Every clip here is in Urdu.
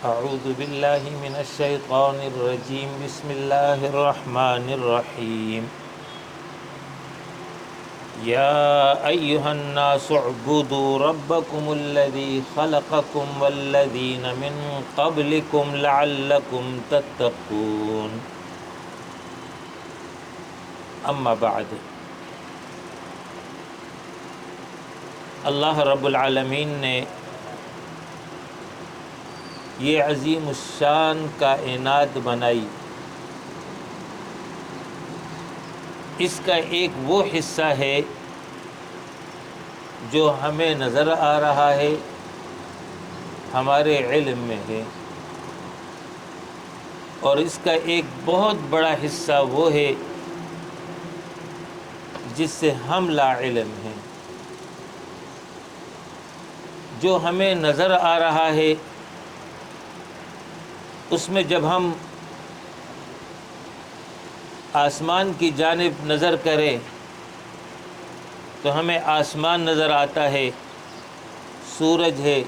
اعوذ باللہ من الشیطان الرجیم بسم اللہ الرحمن الرحیم یا ایہا الناس اعبدوا ربکم الذی خلقکم والذین من قبلکم لعلکم تتقون اما بعد۔ اللہ رب العالمین نے یہ عظیم الشان کائنات بنائی، اس کا ایک وہ حصہ ہے جو ہمیں نظر آ رہا ہے، ہمارے علم میں ہے، اور اس کا ایک بہت بڑا حصہ وہ ہے جس سے ہم لا علم ہیں۔ جو ہمیں نظر آ رہا ہے اس میں جب ہم آسمان کی جانب نظر کریں تو ہمیں آسمان نظر آتا ہے، سورج ہے،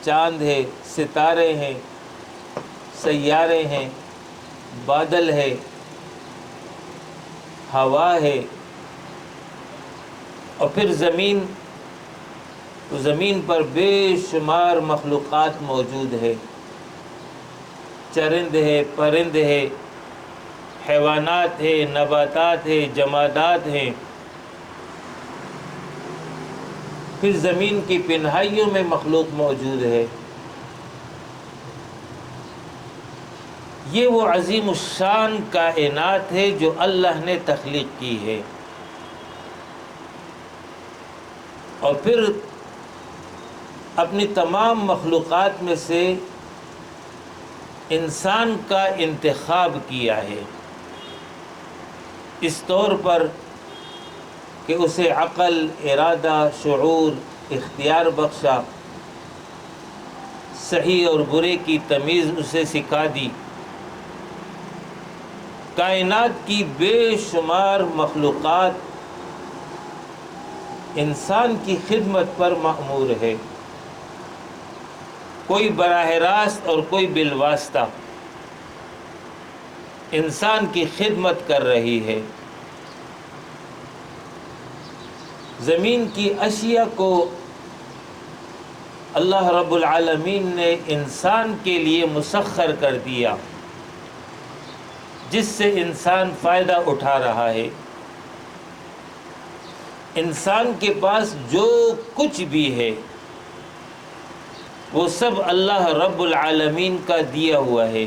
چاند ہے، ستارے ہیں، سیارے ہیں، بادل ہے، ہوا ہے، اور پھر زمین پر بے شمار مخلوقات موجود ہے، چرند ہے، پرند ہے، حیوانات ہے، نباتات ہے، جمادات ہیں۔ پھر زمین کی پنہائیوں میں مخلوق موجود ہے۔ یہ وہ عظیم الشان کائنات ہے جو اللہ نے تخلیق کی ہے، اور پھر اپنی تمام مخلوقات میں سے انسان کا انتخاب کیا ہے، اس طور پر کہ اسے عقل، ارادہ، شعور، اختیار بخشا، صحیح اور برے کی تمیز اسے سکھا دی۔ کائنات کی بے شمار مخلوقات انسان کی خدمت پر مأمور ہے، کوئی براہ راست اور کوئی بالواسطہ انسان کی خدمت کر رہی ہے۔ زمین کی اشیاء کو اللہ رب العالمین نے انسان کے لیے مسخر کر دیا، جس سے انسان فائدہ اٹھا رہا ہے۔ انسان کے پاس جو کچھ بھی ہے وہ سب اللہ رب العالمین کا دیا ہوا ہے۔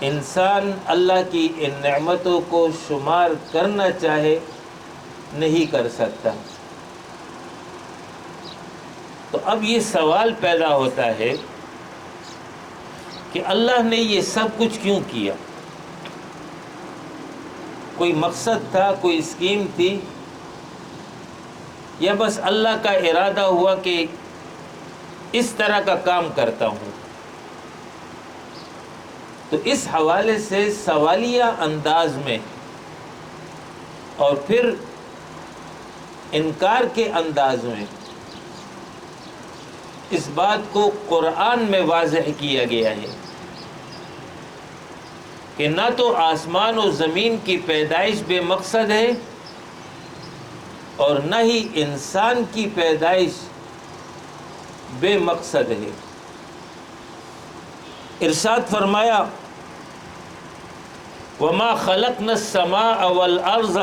انسان اللہ کی ان نعمتوں کو شمار کرنا چاہے نہیں کر سکتا۔ تو اب یہ سوال پیدا ہوتا ہے کہ اللہ نے یہ سب کچھ کیوں کیا؟ کوئی مقصد تھا، کوئی اسکیم تھی، یا بس اللہ کا ارادہ ہوا کہ اس طرح کا کام کرتا ہوں؟ تو اس حوالے سے سوالیہ انداز میں اور پھر انکار کے انداز میں اس بات کو قرآن میں واضح کیا گیا ہے کہ نہ تو آسمان و زمین کی پیدائش بے مقصد ہے، اور نہ ہی انسان کی پیدائش بے مقصد ہے۔ ارشاد فرمایا وَمَا خَلَقْنَا السَّمَاءَ وَالْأَرْضَ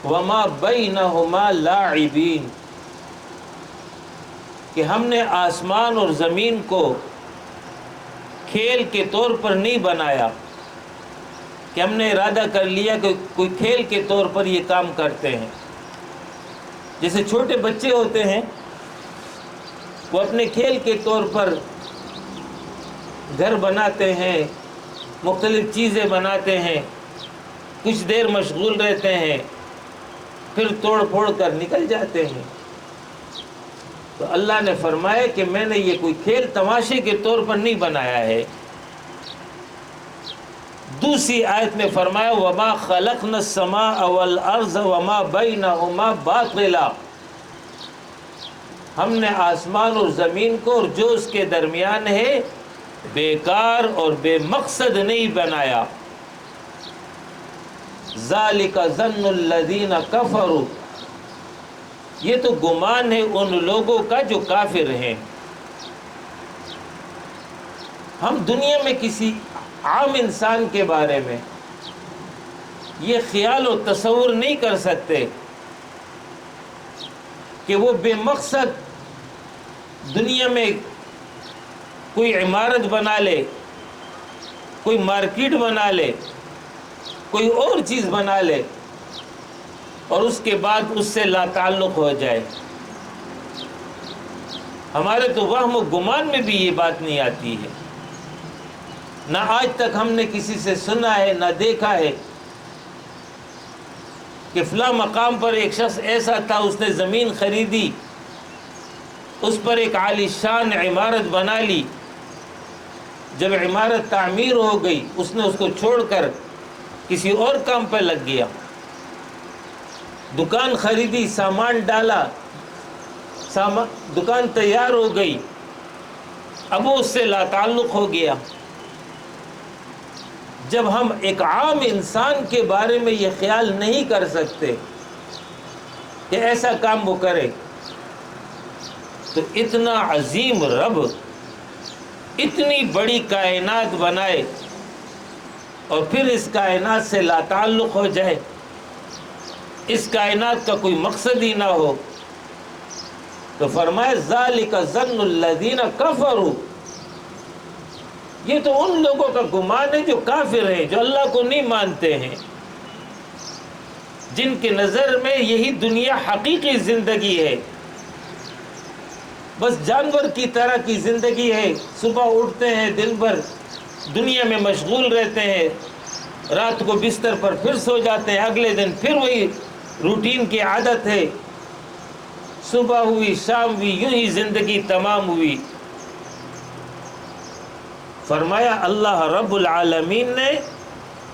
وَمَا بَيْنَهُمَا لَاعِبِينَ، کہ ہم نے آسمان اور زمین کو کھیل کے طور پر نہیں بنایا، کہ ہم نے ارادہ کر لیا کہ کوئی کھیل کے طور پر یہ کام کرتے ہیں۔ جیسے چھوٹے بچے ہوتے ہیں، وہ اپنے کھیل کے طور پر گھر بناتے ہیں، مختلف چیزیں بناتے ہیں، کچھ دیر مشغول رہتے ہیں، پھر توڑ پھوڑ کر نکل جاتے ہیں۔ تو اللہ نے فرمایا کہ میں نے یہ کوئی کھیل تماشے کے طور پر نہیں بنایا ہے۔ دوسری آیت میں فرمایا وَمَا خَلَقْنَا السَّمَاءَ وَالْأَرْضَ وَمَا بَيْنَهُمَا بَاطِلًا، ہم نے آسمان اور زمین کو اور جو اس کے درمیان ہے بیکار اور بے مقصد نہیں بنایا۔ ذالک ظن الذین کفروا، یہ تو گمان ہے ان لوگوں کا جو کافر ہیں۔ ہم دنیا میں کسی عام انسان کے بارے میں یہ خیال و تصور نہیں کر سکتے کہ وہ بے مقصد دنیا میں کوئی عمارت بنا لے، کوئی مارکیٹ بنا لے، کوئی اور چیز بنا لے اور اس کے بعد اس سے لا تعلق ہو جائے۔ ہمارے تو وہم و گمان میں بھی یہ بات نہیں آتی ہے۔ نہ آج تک ہم نے کسی سے سنا ہے، نہ دیکھا ہے کہ فلاں مقام پر ایک شخص ایسا تھا، اس نے زمین خریدی، اس پر ایک عالی شان عمارت بنا لی، جب عمارت تعمیر ہو گئی اس نے اس کو چھوڑ کر کسی اور کام پہ لگ گیا، دکان خریدی، سامان ڈالا، دکان تیار ہو گئی، اب وہ اس سے لا تعلق ہو گیا۔ جب ہم ایک عام انسان کے بارے میں یہ خیال نہیں کر سکتے کہ ایسا کام وہ کرے، تو اتنا عظیم رب اتنی بڑی کائنات بنائے اور پھر اس کائنات سے لا تعلق ہو جائے، اس کائنات کا کوئی مقصد ہی نہ ہو، تو فرمائے ذالک ظن الذین کفروا، یہ تو ان لوگوں کا گمان ہے جو کافر ہیں، جو اللہ کو نہیں مانتے ہیں، جن کے نظر میں یہی دنیا حقیقی زندگی ہے، بس جانور کی طرح کی زندگی ہے، صبح اٹھتے ہیں، دن بھر دنیا میں مشغول رہتے ہیں، رات کو بستر پر پھر سو جاتے ہیں، اگلے دن پھر وہی روٹین کی عادت ہے، صبح ہوئی شام ہوئی، یوں ہی زندگی تمام ہوئی۔ فرمایا اللہ رب العالمین نے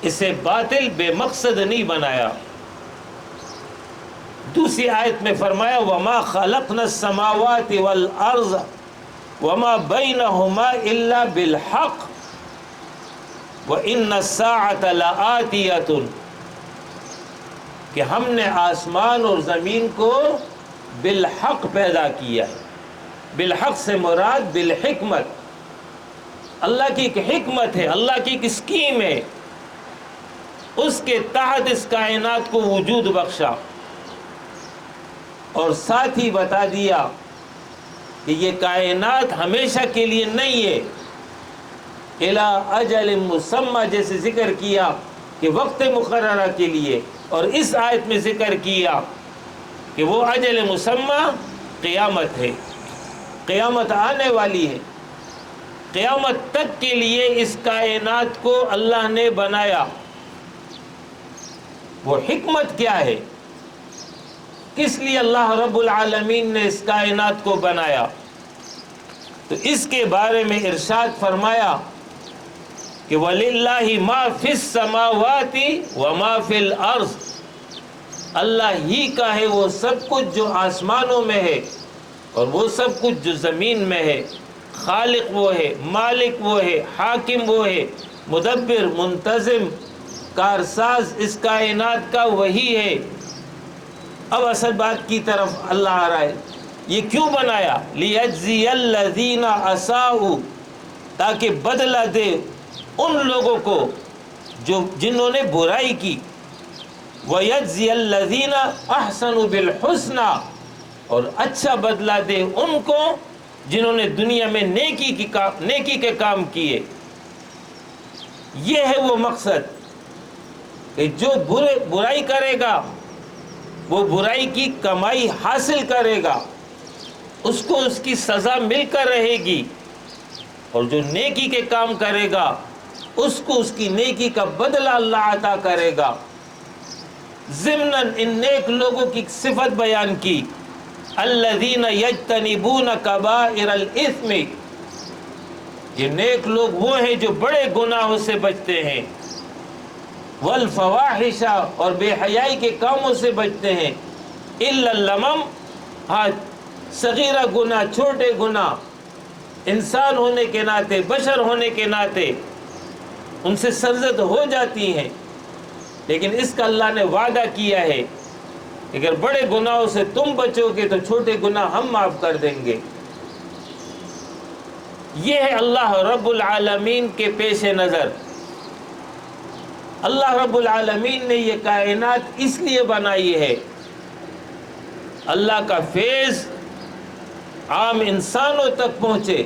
اسے باطل بے مقصد نہیں بنایا۔ دوسری آیت میں فرمایا وَمَا خَلَقْنَا السَّمَاوَاتِ وَالْأَرْضَ وَمَا بَيْنَهُمَا إِلَّا بِالْحَقِّ وَإِنَّ السَّاعَةَ لَآتِيَةٌ، کہ ہم نے آسمان اور زمین کو بالحق پیدا کیا ہے۔ بالحق سے مراد بالحکمت، اللہ کی ایک حکمت ہے، اللہ کی ایک اسکیم ہے، اس کے تحت اس کائنات کو وجود بخشا، اور ساتھ ہی بتا دیا کہ یہ کائنات ہمیشہ کے لیے نہیں ہے، الی اجل مسمى جیسے ذکر کیا کہ وقت مقررہ کے لیے، اور اس آیت میں ذکر کیا کہ وہ اجل مسمى قیامت ہے، قیامت آنے والی ہے، قیامت تک کے لیے اس کائنات کو اللہ نے بنایا۔ وہ حکمت کیا ہے؟ کس لیے اللہ رب العالمین نے اس کائنات کو بنایا؟ تو اس کے بارے میں ارشاد فرمایا کہ وَلِلَّهِ مَا فِي السَّمَاوَاتِ وَمَا فِي الْأَرْضِ، اللہ ہی کا ہے وہ سب کچھ جو آسمانوں میں ہے اور وہ سب کچھ جو زمین میں ہے۔ خالق وہ ہے، مالک وہ ہے، حاکم وہ ہے، مدبر، منتظم، کارساز اس کائنات کا وہی ہے۔ اب اصل بات کی طرف اللہ آ رہا ہے، یہ کیوں بنایا؟ لِيَجْزِيَ الَّذِينَ أَسَاءُوا، تاکہ بدلہ دے ان لوگوں کو جنہوں نے برائی کی، وَيَجْزِيَ الَّذِينَ أَحْسَنُوا بِالْحُسْنَى، اور اچھا بدلہ دے ان کو جنہوں نے دنیا میں نیکی کے کام کیے۔ یہ ہے وہ مقصد کہ جو برائی کرے گا وہ برائی کی کمائی حاصل کرے گا، اس کو اس کی سزا مل کر رہے گی، اور جو نیکی کے کام کرے گا اس کو اس کی نیکی کا بدلہ اللہ عطا کرے گا۔ ضمناً ان نیک لوگوں کی صفت بیان کی، الذین یجتنبون کبائر الاثم، یہ نیک لوگ وہ ہیں جو بڑے گناہوں سے بچتے ہیں، والفواحش، اور بے حیائی کے کاموں سے بچتے ہیں، الا اللمم، ہاں صغیرہ گناہ، چھوٹے گناہ انسان ہونے کے ناطے، بشر ہونے کے ناطے ان سے سرزد ہو جاتی ہیں، لیکن اس کا اللہ نے وعدہ کیا ہے کہ اگر بڑے گناہوں سے تم بچو گے تو چھوٹے گناہ ہم معاف کر دیں گے۔ یہ ہے اللہ رب العالمین کے پیش نظر۔ اللہ رب العالمین نے یہ کائنات اس لیے بنائی ہے، اللہ کا فیض عام انسانوں تک پہنچے،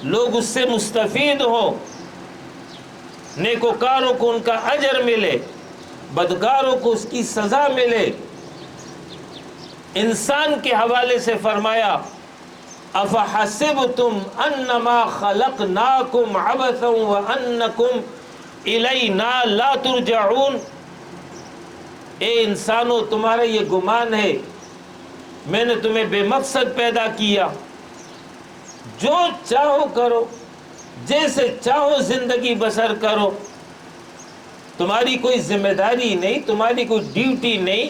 لوگ اس سے مستفید ہوں، نیکوکاروں کو ان کا اجر ملے، بدکاروں کو اس کی سزا ملے۔ انسان کے حوالے سے فرمایا افحسبتم انما خلقناکم عبثا وانکم الینا لا ترجعون، اے انسانوں تمہارا یہ گمان ہے میں نے تمہیں بے مقصد پیدا کیا، جو چاہو کرو، جیسے چاہو زندگی بسر کرو، تمہاری کوئی ذمہ داری نہیں، تمہاری کوئی ڈیوٹی نہیں،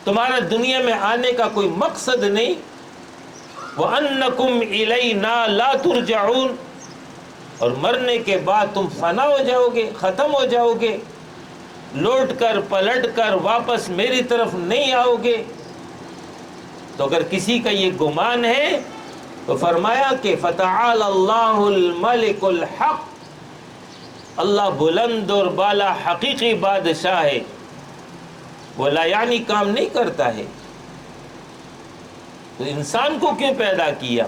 تمہارا دنیا میں آنے کا کوئی مقصد نہیں۔ وَأَنَّكُمْ إِلَيْنَا لَا تُرْجَعُونَ، اور مرنے کے بعد تم فنا ہو جاؤ گے، ختم ہو جاؤ گے، لوٹ کر پلٹ کر واپس میری طرف نہیں آؤ گے۔ تو اگر کسی کا یہ گمان ہے تو فرمایا کہ فَتَعَالَ اللَّهُ الْمَلِكُ الْحَقِّ، اللہ بلند اور بالا حقیقی بادشاہ ہے، وہ لا یعنی کام نہیں کرتا ہے۔ تو انسان کو کیوں پیدا کیا؟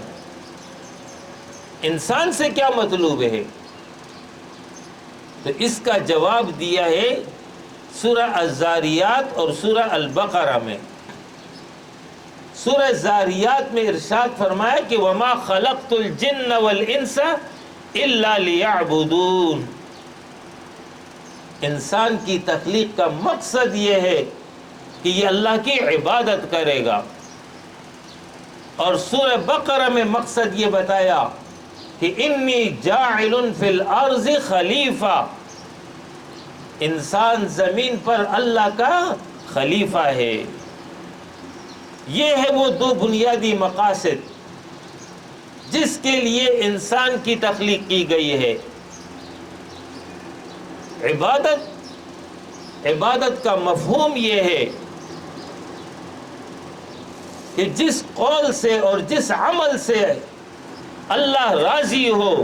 انسان سے کیا مطلوب ہے؟ تو اس کا جواب دیا ہے سورہ الزاریات اور سورہ البقرہ میں۔ سورہ زاریات میں ارشاد فرمایا کہ وَمَا خَلَقْتُ الْجِنَّ وَالْإِنسَ إِلَّا لِيَعْبُدُونَ، انسان کی تخلیق کا مقصد یہ ہے کہ یہ اللہ کی عبادت کرے گا۔ اور سورہ بقرہ میں مقصد یہ بتایا کہ انی جاعل فی الارض خلیفہ، انسان زمین پر اللہ کا خلیفہ ہے۔ یہ ہے وہ دو بنیادی مقاصد جس کے لیے انسان کی تخلیق کی گئی ہے۔ عبادت کا مفہوم یہ ہے کہ جس قول سے اور جس عمل سے اللہ راضی ہو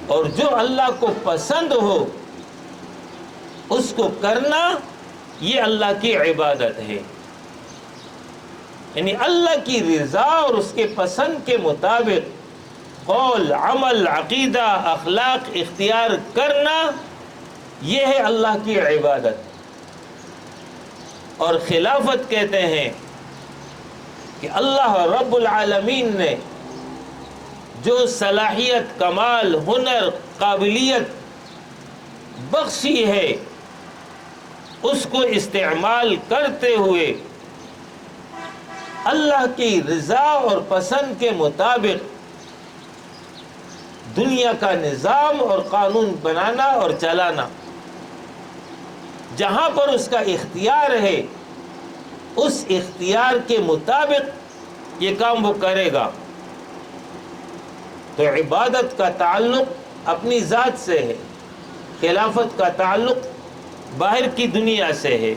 اور جو اللہ کو پسند ہو اس کو کرنا، یہ اللہ کی عبادت ہے۔ یعنی اللہ کی رضا اور اس کے پسند کے مطابق قول، عمل، عقیدہ، اخلاق اختیار کرنا، یہ ہے اللہ کی عبادت۔ اور خلافت کہتے ہیں کہ اللہ رب العالمین نے جو صلاحیت، کمال، ہنر، قابلیت بخشی ہے اس کو استعمال کرتے ہوئے اللہ کی رضا اور پسند کے مطابق دنیا کا نظام اور قانون بنانا اور چلانا۔ جہاں پر اس کا اختیار ہے اس اختیار کے مطابق یہ کام وہ کرے گا۔ تو عبادت کا تعلق اپنی ذات سے ہے، خلافت کا تعلق باہر کی دنیا سے ہے۔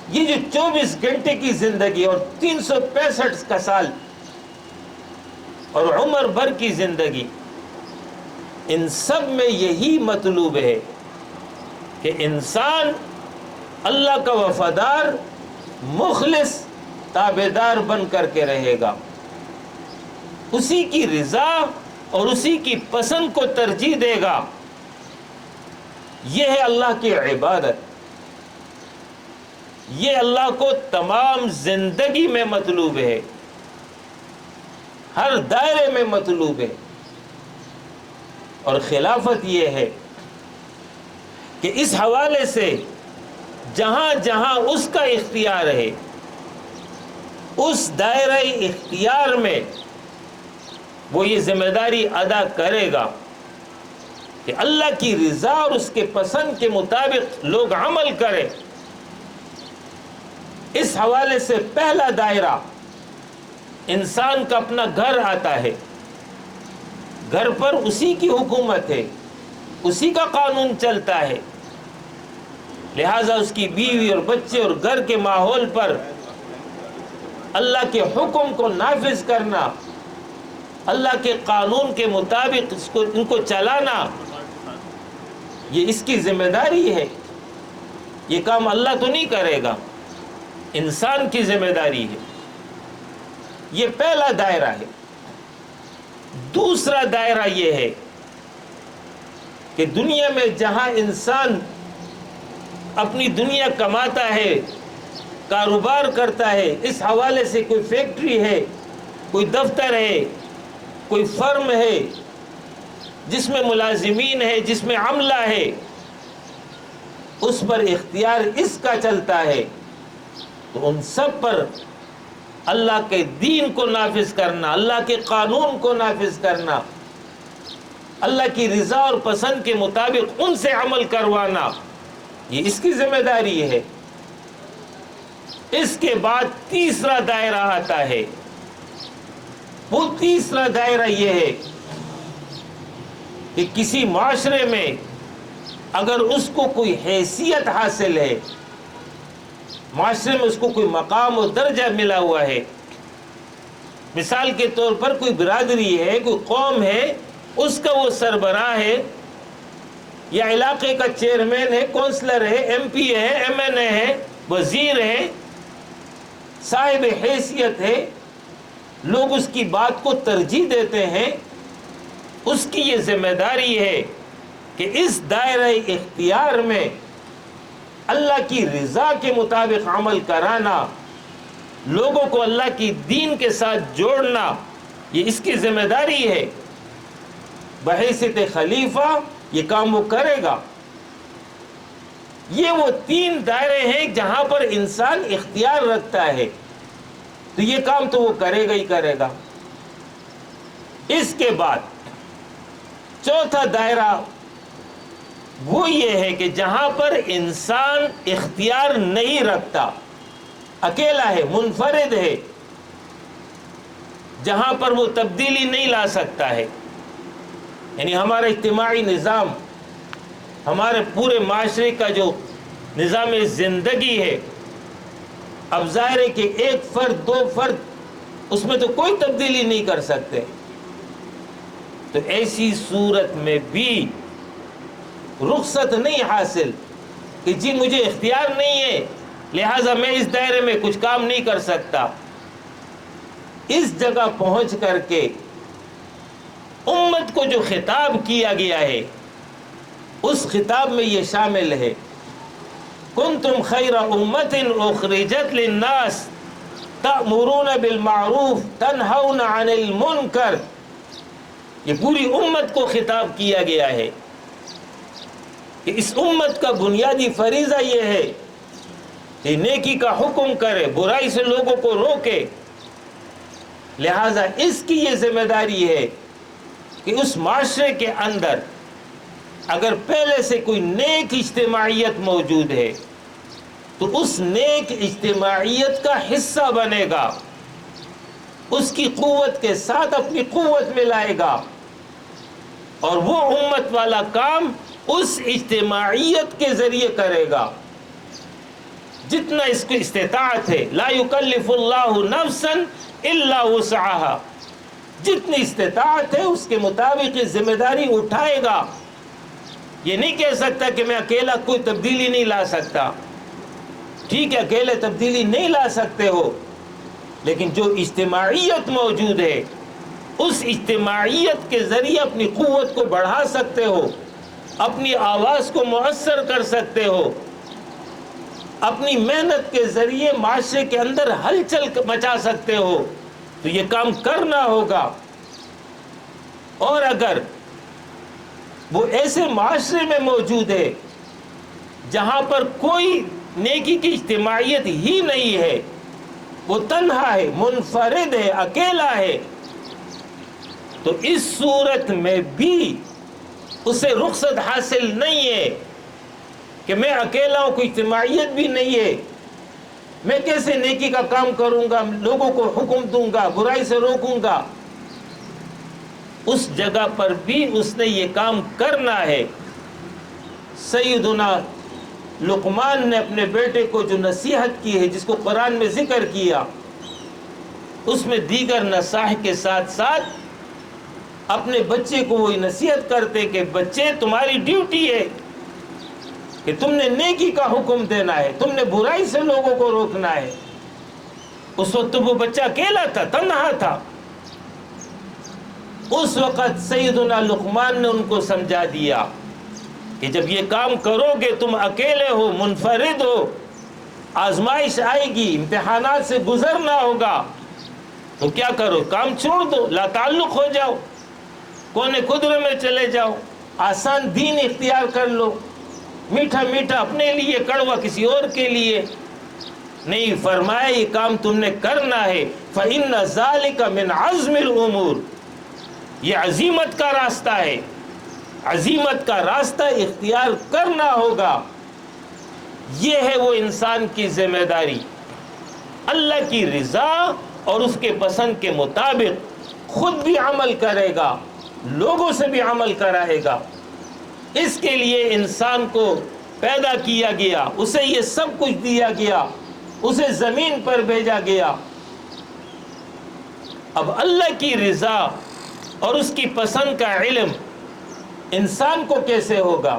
یہ جو 24 گھنٹے کی زندگی اور 365 کا سال اور عمر بھر کی زندگی، ان سب میں یہی مطلوب ہے کہ انسان اللہ کا وفادار، مخلص، تابعدار بن کر کے رہے گا، اسی کی رضا اور اسی کی پسند کو ترجیح دے گا۔ یہ ہے اللہ کی عبادت، یہ اللہ کو تمام زندگی میں مطلوب ہے، ہر دائرے میں مطلوب ہے۔ اور خلافت یہ ہے کہ اس حوالے سے جہاں جہاں اس کا اختیار ہے اس دائرہ اختیار میں وہ یہ ذمہ داری ادا کرے گا کہ اللہ کی رضا اور اس کے پسند کے مطابق لوگ عمل کریں، اس حوالے سے پہلا دائرہ انسان کا اپنا گھر آتا ہے. گھر پر اسی کی حکومت ہے، اسی کا قانون چلتا ہے، لہذا اس کی بیوی اور بچے اور گھر کے ماحول پر اللہ کے حکم کو نافذ کرنا، اللہ کے قانون کے مطابق ان کو چلانا، یہ اس کی ذمہ داری ہے. یہ کام اللہ تو نہیں کرے گا، انسان کی ذمہ داری ہے. یہ پہلا دائرہ ہے. دوسرا دائرہ یہ ہے کہ دنیا میں جہاں انسان اپنی دنیا کماتا ہے، کاروبار کرتا ہے، اس حوالے سے کوئی فیکٹری ہے، کوئی دفتر ہے، کوئی فرم ہے جس میں ملازمین ہے، جس میں عملہ ہے، اس پر اختیار اس کا چلتا ہے، تو ان سب پر اللہ کے دین کو نافذ کرنا، اللہ کے قانون کو نافذ کرنا، اللہ کی رضا اور پسند کے مطابق ان سے عمل کروانا، یہ اس کی ذمہ داری ہے. اس کے بعد تیسرا دائرہ آتا ہے. وہ تیسرا دائرہ یہ ہے کہ کسی معاشرے میں اگر اس کو کوئی حیثیت حاصل ہے، معاشرے میں اس کو کوئی مقام و درجہ ملا ہوا ہے، مثال کے طور پر کوئی برادری ہے، کوئی قوم ہے، اس کا وہ سربراہ ہے یا علاقے کا چیئرمین ہے، کونسلر ہے، ایم پی ہے، ایم این اے ہے، وزیر ہے، صاحب حیثیت ہے، لوگ اس کی بات کو ترجیح دیتے ہیں. اس کی یہ ذمہ داری ہے کہ اس دائرہ اختیار میں اللہ کی رضا کے مطابق عمل کرانا، لوگوں کو اللہ کی دین کے ساتھ جوڑنا، یہ اس کی ذمہ داری ہے. بحیثیت خلیفہ یہ کام وہ کرے گا. یہ وہ تین دائرے ہیں جہاں پر انسان اختیار رکھتا ہے، تو یہ کام تو وہ کرے گا ہی کرے گا. اس کے بعد چوتھا دائرہ وہ یہ ہے کہ جہاں پر انسان اختیار نہیں رکھتا، اکیلا ہے، منفرد ہے، جہاں پر وہ تبدیلی نہیں لا سکتا ہے. یعنی ہمارا اجتماعی نظام، ہمارے پورے معاشرے کا جو نظام زندگی ہے، اب ظاہر ہے کہ ایک فرد، دو فرد اس میں تو کوئی تبدیلی نہیں کر سکتے. تو ایسی صورت میں بھی رخصت نہیں حاصل کہ جی مجھے اختیار نہیں ہے لہٰذا میں اس دائرے میں کچھ کام نہیں کر سکتا. اس جگہ پہنچ کر کے امت کو جو خطاب کیا گیا ہے، اس خطاب میں یہ شامل ہے، کنتم خیر امت اخرجت للناس تأمرون بالمعروف تنہون عن المنکر. یہ پوری امت کو خطاب کیا گیا ہے کہ اس امت کا بنیادی فریضہ یہ ہے کہ نیکی کا حکم کرے، برائی سے لوگوں کو روکے. لہذا اس کی یہ ذمہ داری ہے کہ اس معاشرے کے اندر اگر پہلے سے کوئی نیک اجتماعیت موجود ہے تو اس نیک اجتماعیت کا حصہ بنے گا، اس کی قوت کے ساتھ اپنی قوت ملائے گا، اور وہ امت والا کام اس اجتماعیت کے ذریعے کرے گا جتنا اس کو استطاعت ہے. لا یکلف اللہ نفسا الا وسعها، جتنی استطاعت ہے اس کے مطابق یہ ذمہ داری اٹھائے گا. یہ نہیں کہہ سکتا کہ میں اکیلا کوئی تبدیلی نہیں لا سکتا. ٹھیک ہے، اکیلے تبدیلی نہیں لا سکتے ہو، لیکن جو اجتماعیت موجود ہے اس اجتماعیت کے ذریعے اپنی قوت کو بڑھا سکتے ہو، اپنی آواز کو مؤثر کر سکتے ہو، اپنی محنت کے ذریعے معاشرے کے اندر ہلچل مچا سکتے ہو. تو یہ کام کرنا ہوگا. اور اگر وہ ایسے معاشرے میں موجود ہے جہاں پر کوئی نیکی کی اجتماعیت ہی نہیں ہے، وہ تنہا ہے، منفرد ہے، اکیلا ہے، تو اس صورت میں بھی اسے رخصت حاصل نہیں ہے کہ میں اکیلا ہوں، کوئی اجتماعیت بھی نہیں ہے، میں کیسے نیکی کا کام کروں گا، لوگوں کو حکم دوں گا، برائی سے روکوں گا؟ اس جگہ پر بھی اس نے یہ کام کرنا ہے۔ سیدنا لقمان نے اپنے بیٹے کو جو نصیحت کی ہے، جس کو قرآن میں ذکر کیا، اس میں دیگر نصائح کے ساتھ ساتھ اپنے بچے کو وہی نصیحت کرتے کہ بچے تمہاری ڈیوٹی ہے کہ تم نے نیکی کا حکم دینا ہے، تم نے برائی سے لوگوں کو روکنا ہے۔ اس وقت وہ بچہ اکیلا تھا، تنہا تھا۔ اس وقت سیدنا لقمان نے ان کو سمجھا دیا کہ جب یہ کام کرو گے، تم اکیلے ہو، منفرد ہو، آزمائش آئے گی، امتحانات سے گزرنا ہوگا، تو کیا کرو، کام چھوڑ دو، لا تعلق ہو جاؤ، کونے قدرے میں چلے جاؤ، آسان دین اختیار کر لو، میٹھا میٹھا اپنے لیے، کڑوا کسی اور کے لیے۔ نہیں، فرمایا یہ کام تم نے کرنا ہے۔ فَإِنَّ ذَلِكَ مِنْ عَزْمِ الْأُمُورِ، یہ عزیمت کا راستہ ہے، عزیمت کا راستہ اختیار کرنا ہوگا۔ یہ ہے وہ انسان کی ذمہ داری، اللہ کی رضا اور اس کے پسند کے مطابق خود بھی عمل کرے گا، لوگوں سے بھی عمل کرائے گا۔ اس کے لیے انسان کو پیدا کیا گیا، اسے یہ سب کچھ دیا گیا، اسے زمین پر بھیجا گیا۔ اب اللہ کی رضا اور اس کی پسند کا علم انسان کو کیسے ہوگا؟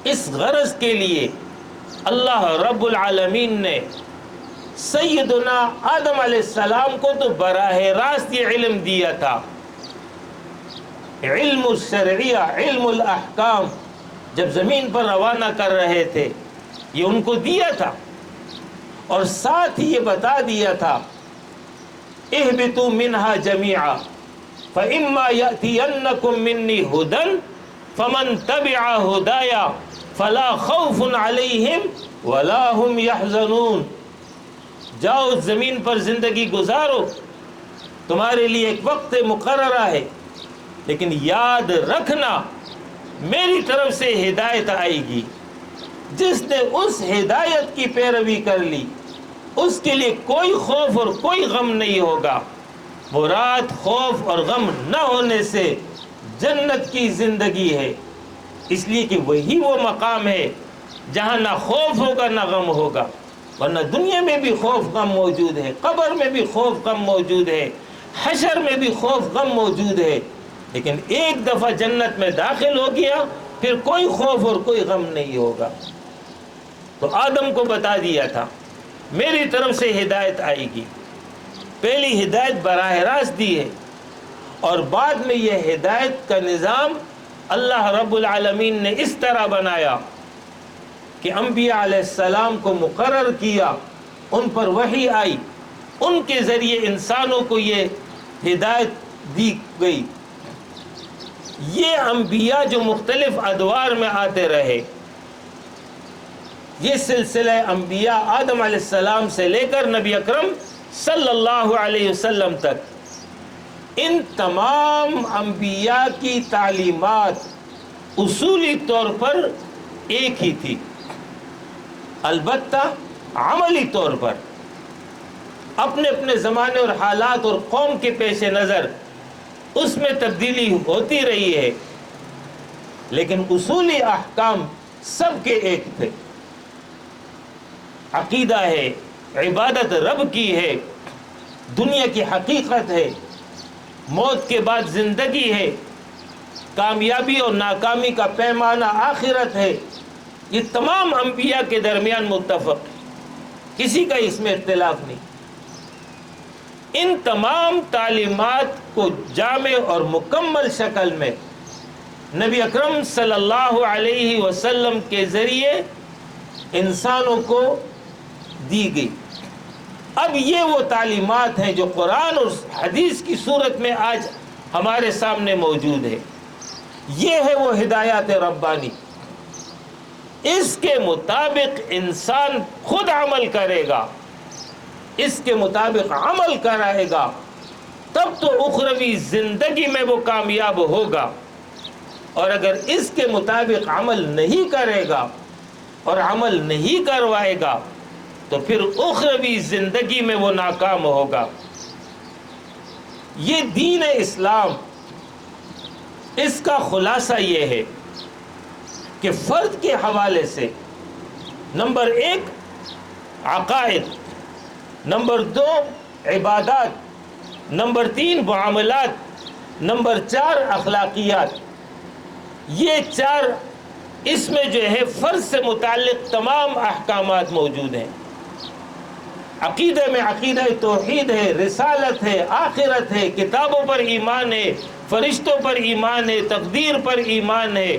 اس غرض کے لیے اللہ رب العالمین نے سیدنا آدم علیہ السلام کو تو براہ راست یہ علم دیا تھا، علم الشرعیہ، علم الاحکام، جب زمین پر روانہ کر رہے تھے یہ ان کو دیا تھا، اور ساتھ ہی یہ بتا دیا تھا اہبطوا منہا جمیعا فإما یأتینکم منی ہدی فمن تبع ہدایا فلا خوف علیہم ولا هم یحزنون۔ جاؤ زمین پر زندگی گزارو، تمہارے لیے ایک وقت مقررہ ہے، لیکن یاد رکھنا میری طرف سے ہدایت آئے گی، جس نے اس ہدایت کی پیروی کر لی اس کے لیے کوئی خوف اور کوئی غم نہیں ہوگا۔ مراد خوف اور غم نہ ہونے سے جنت کی زندگی ہے، اس لیے کہ وہی وہ مقام ہے جہاں نہ خوف ہوگا نہ غم ہوگا، ورنہ دنیا میں بھی خوف غم موجود ہے، قبر میں بھی خوف غم موجود ہے، حشر میں بھی خوف غم موجود ہے، لیکن ایک دفعہ جنت میں داخل ہو گیا پھر کوئی خوف اور کوئی غم نہیں ہوگا۔ تو آدم کو بتا دیا تھا میری طرف سے ہدایت آئے گی، پہلی ہدایت براہ راست دی ہے، اور بعد میں یہ ہدایت کا نظام اللہ رب العالمین نے اس طرح بنایا کہ انبیاء علیہ السلام کو مقرر کیا، ان پر وحی آئی، ان کے ذریعے انسانوں کو یہ ہدایت دی گئی۔ یہ انبیاء جو مختلف ادوار میں آتے رہے، یہ سلسلہ انبیاء آدم علیہ السلام سے لے کر نبی اکرم صلی اللہ علیہ وسلم تک، ان تمام انبیاء کی تعلیمات اصولی طور پر ایک ہی تھی، البتہ عملی طور پر اپنے اپنے زمانے اور حالات اور قوم کے پیش نظر اس میں تبدیلی ہوتی رہی ہے، لیکن اصولی احکام سب کے ایک تھے۔ عقیدہ ہے، عبادت رب کی ہے، دنیا کی حقیقت ہے، موت کے بعد زندگی ہے، کامیابی اور ناکامی کا پیمانہ آخرت ہے، یہ تمام انبیاء کے درمیان متفق، کسی کا اس میں اختلاف نہیں۔ ان تمام تعلیمات کو جامع اور مکمل شکل میں نبی اکرم صلی اللہ علیہ وسلم کے ذریعے انسانوں کو دی گئی۔ اب یہ وہ تعلیمات ہیں جو قرآن اور حدیث کی صورت میں آج ہمارے سامنے موجود ہے، یہ ہے وہ ہدایات ربانی۔ اس کے مطابق انسان خود عمل کرے گا، اس کے مطابق عمل کرائے گا، تب تو اخروی زندگی میں وہ کامیاب ہوگا، اور اگر اس کے مطابق عمل نہیں کرے گا اور عمل نہیں کروائے گا تو پھر اخروی زندگی میں وہ ناکام ہوگا۔ یہ دین اسلام، اس کا خلاصہ یہ ہے کہ فرد کے حوالے سے نمبر 1 عقائد، نمبر 2 عبادات، نمبر 3 معاملات، نمبر 4 اخلاقیات۔ یہ 4 اس میں جو ہے فرض سے متعلق تمام احکامات موجود ہیں۔ عقیدہ میں عقیدہ توحید ہے، رسالت ہے، آخرت ہے، کتابوں پر ایمان ہے، فرشتوں پر ایمان ہے، تقدیر پر ایمان ہے۔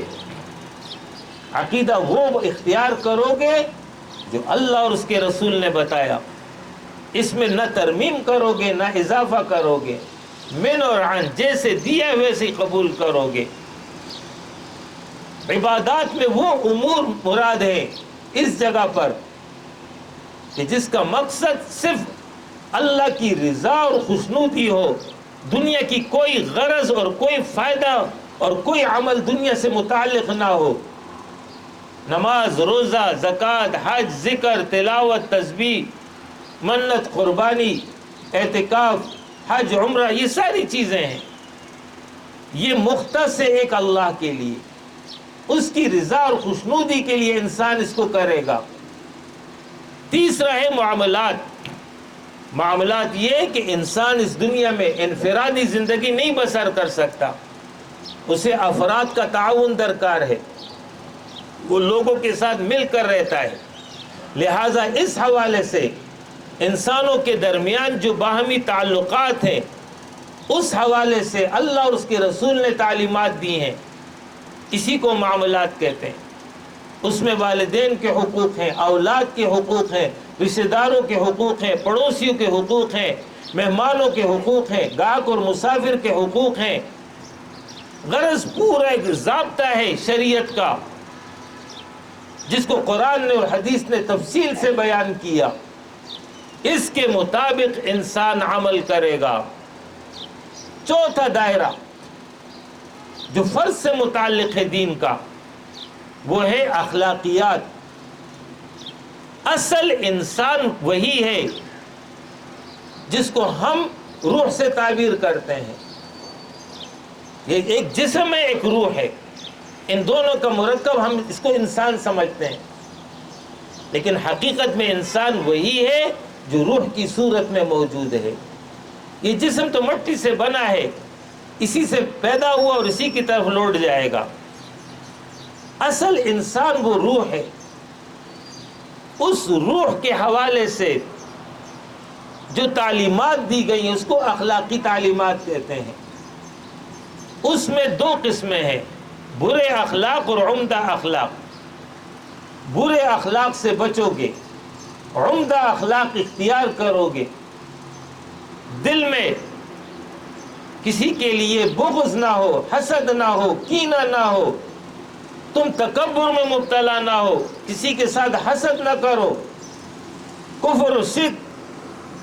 عقیدہ وہ اختیار کرو گے جو اللہ اور اس کے رسول نے بتایا، اس میں نہ ترمیم کرو گے نہ اضافہ کرو گے، من اور عن، جیسے دیا ویسے ہی قبول کرو گے۔ عبادات میں وہ امور مراد ہیں اس جگہ پر کہ جس کا مقصد صرف اللہ کی رضا اور خوشنودی ہو، دنیا کی کوئی غرض اور کوئی فائدہ اور کوئی عمل دنیا سے متعلق نہ ہو۔ نماز، روزہ، زکوٰۃ، حج، ذکر، تلاوت، تسبیح، منت، قربانی، اعتکاف، حج، عمرہ، یہ ساری چیزیں ہیں، یہ مختص ہے ایک اللہ کے لیے، اس کی رضا اور خوشنودی کے لیے انسان اس کو کرے گا۔ تیسرا ہے معاملات۔ معاملات یہ کہ انسان اس دنیا میں انفرادی زندگی نہیں بسر کر سکتا، اسے افراد کا تعاون درکار ہے، وہ لوگوں کے ساتھ مل کر رہتا ہے۔ لہٰذا اس حوالے سے انسانوں کے درمیان جو باہمی تعلقات ہیں، اس حوالے سے اللہ اور اس کے رسول نے تعلیمات دی ہیں، اسی کو معاملات کہتے ہیں۔ اس میں والدین کے حقوق ہیں، اولاد کے حقوق ہیں، رشتہ داروں کے حقوق ہیں، پڑوسیوں کے حقوق ہیں، مہمانوں کے حقوق ہیں، گاہک اور مسافر کے حقوق ہیں۔ غرض پورا ایک ضابطہ ہے شریعت کا، جس کو قرآن نے اور حدیث نے تفصیل سے بیان کیا، اس کے مطابق انسان عمل کرے گا۔ چوتھا دائرہ جو فرض سے متعلق ہے دین کا، وہ ہے اخلاقیات۔ اصل انسان وہی ہے جس کو ہم روح سے تعبیر کرتے ہیں۔ یہ ایک جسم ہے، ایک روح ہے، ان دونوں کا مرکب ہم اس کو انسان سمجھتے ہیں، لیکن حقیقت میں انسان وہی ہے جو روح کی صورت میں موجود ہے۔ یہ جسم تو مٹی سے بنا ہے، اسی سے پیدا ہوا اور اسی کی طرف لوٹ جائے گا۔ اصل انسان وہ روح ہے۔ اس روح کے حوالے سے جو تعلیمات دی گئی ہیں اس کو اخلاقی تعلیمات کہتے ہیں۔ اس میں 2 قسمیں ہیں، برے اخلاق اور عمدہ اخلاق۔ برے اخلاق سے بچو گے، عمدہ اخلاق اختیار کرو گے، دل میں کسی کے لیے بغض نہ ہو، حسد نہ ہو، کینہ نہ ہو، تم تکبر میں مبتلا نہ ہو، کسی کے ساتھ حسد نہ کرو، کفر و شرک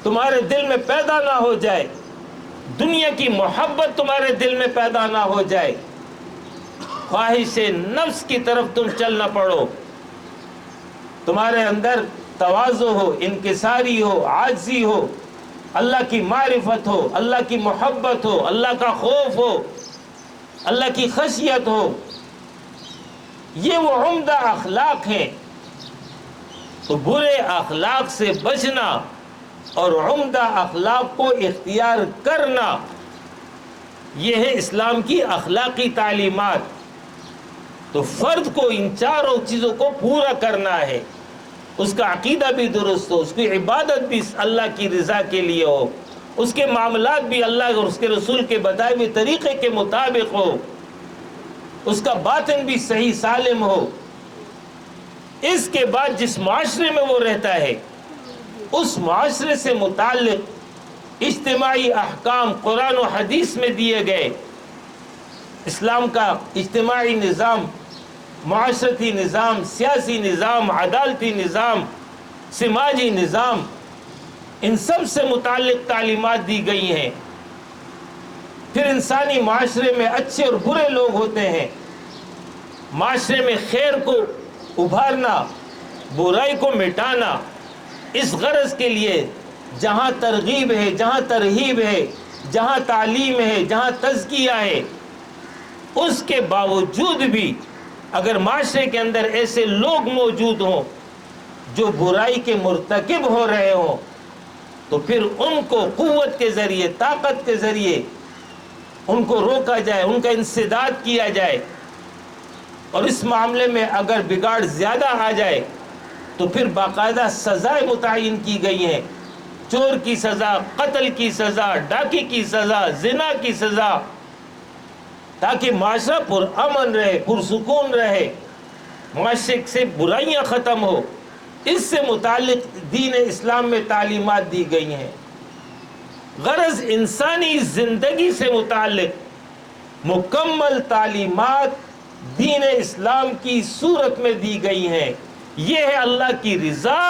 تمہارے دل میں پیدا نہ ہو جائے، دنیا کی محبت تمہارے دل میں پیدا نہ ہو جائے، خواہش نفس کی طرف تم چل نہ پڑو، تمہارے اندر تواضع ہو، انکساری ہو، عاجزی ہو، اللہ کی معرفت ہو، اللہ کی محبت ہو، اللہ کا خوف ہو، اللہ کی خشیت ہو، یہ وہ عمدہ اخلاق ہیں۔ تو برے اخلاق سے بچنا اور عمدہ اخلاق کو اختیار کرنا، یہ ہے اسلام کی اخلاقی تعلیمات۔ تو فرد کو ان 4 چیزوں کو پورا کرنا ہے، اس کا عقیدہ بھی درست ہو، اس کی عبادت بھی اللہ کی رضا کے لیے ہو، اس کے معاملات بھی اللہ اور اس کے رسول کے بتائے ہوئے طریقے کے مطابق ہو، اس کا باطن بھی صحیح سالم ہو۔ اس کے بعد جس معاشرے میں وہ رہتا ہے، اس معاشرے سے متعلق اجتماعی احکام قرآن و حدیث میں دیے گئے۔ اسلام کا اجتماعی نظام، معاشرتی نظام، سیاسی نظام، عدالتی نظام، سماجی نظام، ان سب سے متعلق تعلیمات دی گئی ہیں۔ پھر انسانی معاشرے میں اچھے اور برے لوگ ہوتے ہیں، معاشرے میں خیر کو ابھارنا، برائی کو مٹانا، اس غرض کے لیے جہاں ترغیب ہے، جہاں ترہیب ہے، جہاں تعلیم ہے، جہاں تزکیہ ہے، اس کے باوجود بھی اگر معاشرے کے اندر ایسے لوگ موجود ہوں جو برائی کے مرتکب ہو رہے ہوں تو پھر ان کو قوت کے ذریعے، طاقت کے ذریعے ان کو روکا جائے، ان کا انسداد کیا جائے، اور اس معاملے میں اگر بگاڑ زیادہ آ جائے تو پھر باقاعدہ سزائیں متعین کی گئی ہیں، چور کی سزا، قتل کی سزا، ڈاکی کی سزا، زنا کی سزا، تاکہ معاشرہ پرامن رہے، پرسکون رہے، معاشرے سے برائیاں ختم ہو۔ اس سے متعلق دین اسلام میں تعلیمات دی گئی ہیں۔ غرض انسانی زندگی سے متعلق مکمل تعلیمات دین اسلام کی صورت میں دی گئی ہیں۔ یہ ہے اللہ کی رضا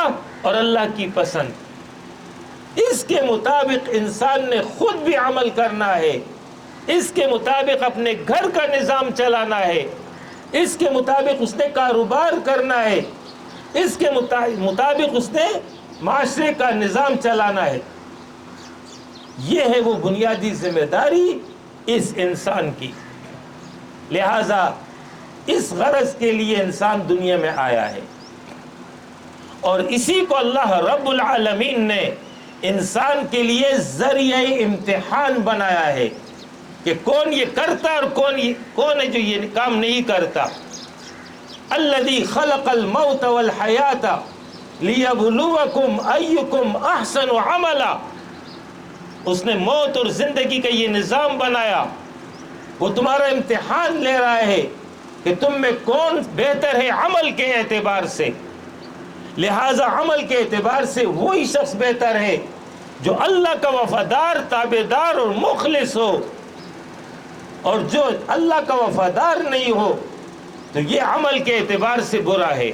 اور اللہ کی پسند۔ اس کے مطابق انسان نے خود بھی عمل کرنا ہے، اس کے مطابق اپنے گھر کا نظام چلانا ہے، اس کے مطابق اس نے کاروبار کرنا ہے، اس کے مطابق اس نے معاشرے کا نظام چلانا ہے۔ یہ ہے وہ بنیادی ذمہ داری اس انسان کی۔ لہذا اس غرض کے لیے انسان دنیا میں آیا ہے، اور اسی کو اللہ رب العالمین نے انسان کے لیے ذریعہ امتحان بنایا ہے کہ کون یہ کرتا اور کون ہے جو یہ کام نہیں کرتا۔ الذی خلق الموت والحیات لیبلوکم ایکم احسن عملا، اس نے موت اور زندگی کا یہ نظام بنایا، وہ تمہارا امتحان لے رہا ہے کہ تم میں کون بہتر ہے عمل کے اعتبار سے۔ لہذا عمل کے اعتبار سے وہی شخص بہتر ہے جو اللہ کا وفادار، تابعدار اور مخلص ہو، اور جو اللہ کا وفادار نہیں ہو تو یہ عمل کے اعتبار سے برا ہے۔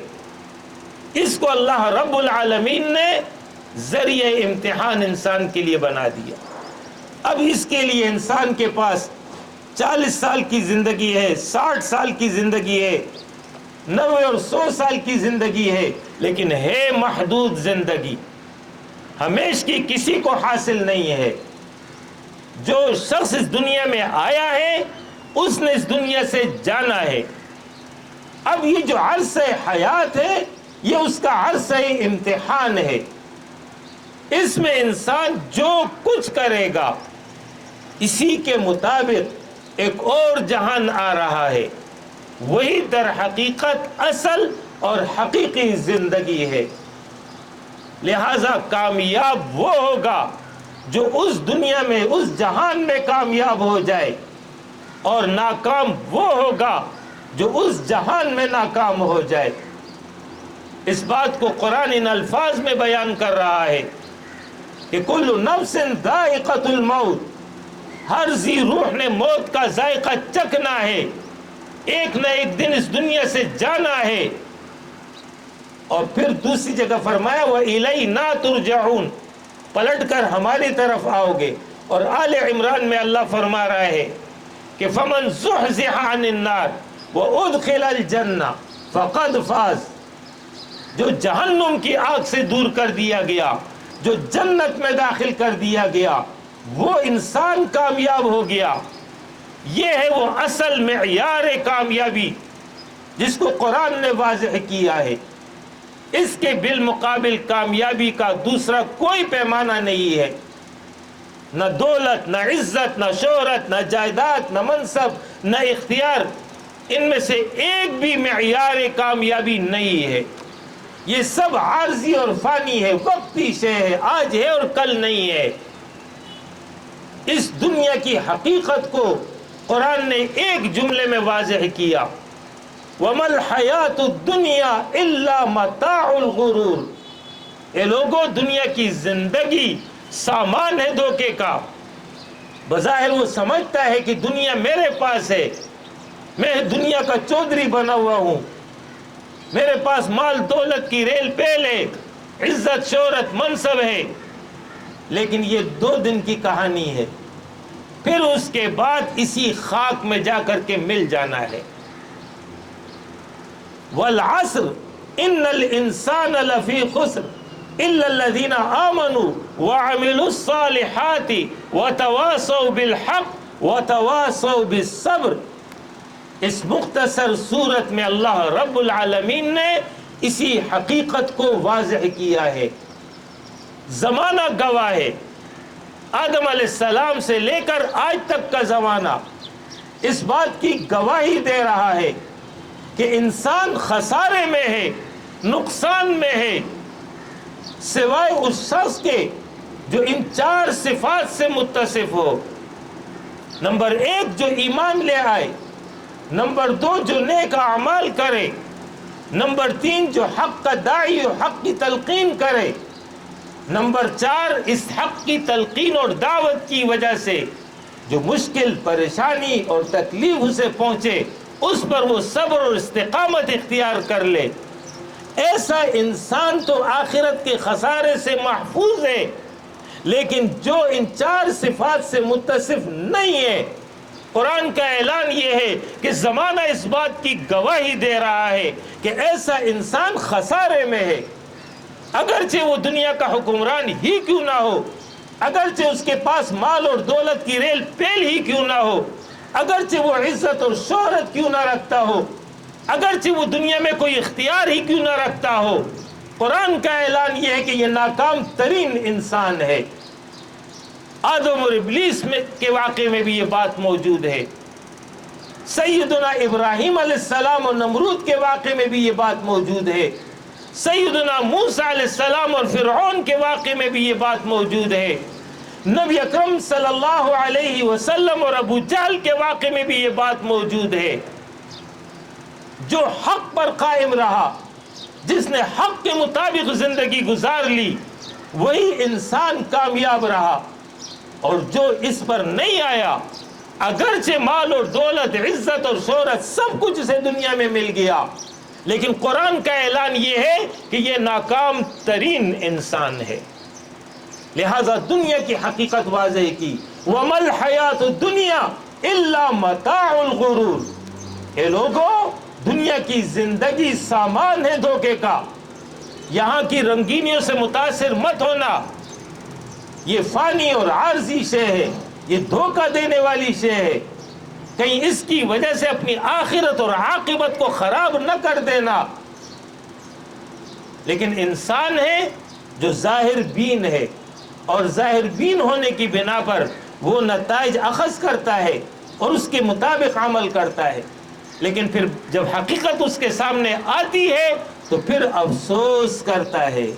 اس کو اللہ رب العالمین نے ذریعہ امتحان انسان کے لیے بنا دیا۔ اب اس کے لیے انسان کے پاس 40 سال کی زندگی ہے، 60 سال کی زندگی ہے، 90 اور 100 سال کی زندگی ہے، لیکن ہے محدود زندگی، ہمیشہ کی کسی کو حاصل نہیں ہے۔ جو شخص اس دنیا میں آیا ہے اس نے اس دنیا سے جانا ہے۔ اب یہ جو عرصہ حیات ہے یہ اس کا عرصہ امتحان ہے۔ اس میں انسان جو کچھ کرے گا اسی کے مطابق ایک اور جہان آ رہا ہے، وہی در حقیقت اصل اور حقیقی زندگی ہے۔ لہذا کامیاب وہ ہوگا جو اس دنیا میں، اس جہان میں کامیاب ہو جائے، اور ناکام وہ ہوگا جو اس جہان میں ناکام ہو جائے۔ اس بات کو قرآن ان الفاظ میں بیان کر رہا ہے کہ کل نفس ذائقۃ الموت، ہر ذی روح نے موت کا ذائقہ چکھنا ہے، ایک نہ ایک دن اس دنیا سے جانا ہے۔ اور پھر دوسری جگہ فرمایا وَإِلَيْنَا تُرْجَعُونَ، پلٹ کر ہماری طرف آؤ گے۔ اور آل عمران میں اللہ فرما رہا ہے کہ فَمَنْ زُحْزِحَ عَنِ النَّارِ وَأُدْخِلَ الْجَنَّةَ فَقَدْ فَازَ، جو جہنم کی آگ سے دور کر دیا گیا، جو جنت میں داخل کر دیا گیا، وہ انسان کامیاب ہو گیا۔ یہ ہے وہ اصل معیار کامیابی جس کو قرآن نے واضح کیا ہے۔ اس کے بالمقابل کامیابی کا دوسرا کوئی پیمانہ نہیں ہے، نہ دولت، نہ عزت، نہ شہرت، نہ جائیداد، نہ منصب، نہ اختیار، ان میں سے ایک بھی معیار کامیابی نہیں ہے۔ یہ سب عارضی اور فانی ہے، وقتی شے ہے، آج ہے اور کل نہیں ہے۔ اس دنیا کی حقیقت کو قرآن نے ایک جملے میں واضح کیا، وَمَا الْحَيَاةُ الدُّنْيَا إِلَّا مَتَاعُ الْغُرُورِ، اے لوگوں، دنیا کی زندگی سامان ہے دھوکے کا۔ بظاہر وہ سمجھتا ہے کہ دنیا میرے پاس ہے، میں دنیا کا چودھری بنا ہوا ہوں، میرے پاس مال دولت کی ریل پیل ہے، عزت شہرت منصب ہے، لیکن یہ 2 دن کی کہانی ہے، پھر اس کے بعد اسی خاک میں جا کر کے مل جانا ہے۔ والعصر ان الانسان لفی خسر، الا الذین آمنوا وعملوا الصالحات وتواصوا بالحق وتواصوا بالصبر۔ اس مختصر صورت میں اللہ رب العالمین نے اسی حقیقت کو واضح کیا ہے۔ زمانہ گواہ ہے، آدم علیہ السلام سے لے کر آج تک کا زمانہ اس بات کی گواہی دے رہا ہے کہ انسان خسارے میں ہے، نقصان میں ہے، سوائے اس شخص کے جو ان 4 صفات سے متصف ہو۔ نمبر 1 جو ایمان لے آئے، نمبر 2 جو نیک اعمال کرے، نمبر 3 جو حق کا داعی و حق کی تلقین کرے، نمبر 4 اس حق کی تلقین اور دعوت کی وجہ سے جو مشکل، پریشانی اور تکلیف اسے پہنچے اس پر وہ صبر اور استقامت اختیار کر لے، ایسا انسان تو آخرت کے خسارے سے محفوظ ہے۔ لیکن جو ان 4 صفات سے متصف نہیں ہے، قرآن کا اعلان یہ ہے کہ زمانہ اس بات کی گواہی دے رہا ہے کہ ایسا انسان خسارے میں ہے، اگرچہ وہ دنیا کا حکمران ہی کیوں نہ ہو، اگرچہ اس کے پاس مال اور دولت کی ریل پیل ہی کیوں نہ ہو، اگرچہ وہ عزت اور شہرت کیوں نہ رکھتا ہو، اگرچہ وہ دنیا میں کوئی اختیار ہی کیوں نہ رکھتا ہو، قرآن کا اعلان یہ ہے کہ یہ ناکام ترین انسان ہے۔ آدم اور ابلیس کے واقعے میں بھی یہ بات موجود ہے، سیدنا ابراہیم علیہ السلام اور نمرود کے واقعے میں بھی یہ بات موجود ہے، سیدنا موسیٰ علیہ السلام اور فرعون کے واقعے میں بھی یہ بات موجود ہے، نبی اکرم صلی اللہ علیہ وسلم اور ابو جہل کے واقعے میں بھی یہ بات موجود ہے۔ جو حق پر قائم رہا، جس نے حق کے مطابق زندگی گزار لی، وہی انسان کامیاب رہا، اور جو اس پر نہیں آیا، اگرچہ مال اور دولت، عزت اور شہرت سب کچھ اسے دنیا میں مل گیا، لیکن قرآن کا اعلان یہ ہے کہ یہ ناکام ترین انسان ہے۔ لہذا دنیا کی حقیقت واضح کی، وَمَا الْحَيَاةُ الدُّنْيَا إِلَّا مَتَاعُ الْغُرُورِ۔ اے لوگو، دنیا کی زندگی سامان ہے دھوکے کا، یہاں کی رنگینیوں سے متاثر مت ہونا، یہ فانی اور عارضی شے ہے، یہ دھوکہ دینے والی شے ہے، کہیں اس کی وجہ سے اپنی آخرت اور عاقبت کو خراب نہ کر دینا۔ لیکن انسان ہے جو ظاہر بین ہے، اور ظاہر بین ہونے کی بنا پر وہ نتائج اخذ کرتا ہے اور اس کے مطابق عمل کرتا ہے، لیکن پھر جب حقیقت اس کے سامنے آتی ہے تو پھر افسوس کرتا ہے،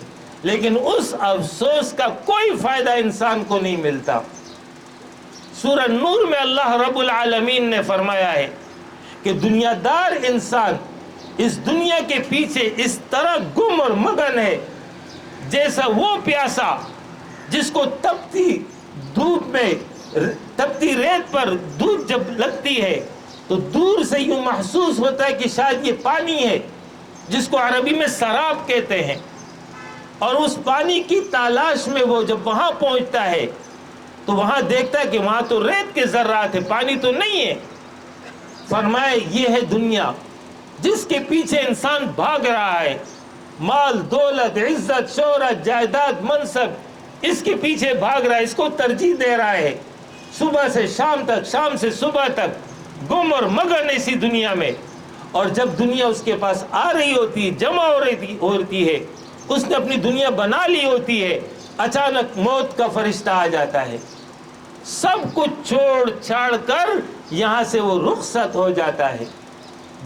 لیکن اس افسوس کا کوئی فائدہ انسان کو نہیں ملتا۔ سورہ نور میں اللہ رب العالمین نے فرمایا ہے کہ دنیا دار انسان اس دنیا کے پیچھے اس طرح گم اور مگن ہے جیسا وہ پیاسا جس کو تپتی دھوپ میں، تپتی ریت پر دھوپ جب لگتی ہے تو دور سے یوں محسوس ہوتا ہے کہ شاید یہ پانی ہے، جس کو عربی میں سراب کہتے ہیں، اور اس پانی کی تلاش میں وہ جب وہاں پہنچتا ہے تو وہاں دیکھتا ہے کہ وہاں تو ریت کے ذرات ہیں، پانی تو نہیں ہے۔ فرمائے یہ ہے دنیا جس کے پیچھے انسان بھاگ رہا ہے، مال، دولت، عزت، شہرت، جائیداد، منصب، اس کے پیچھے بھاگ رہا ہے، اس کو ترجیح دے رہا ہے، صبح سے شام تک، شام سے صبح تک گم اور مگن اسی دنیا میں۔ اور جب دنیا اس کے پاس آ رہی ہوتی، جمع ہوتی ہے، اس نے اپنی دنیا بنا لی ہوتی ہے، اچانک موت کا فرشتہ آ جاتا ہے، سب کچھ چھوڑ چھاڑ کر یہاں سے وہ رخصت ہو جاتا ہے،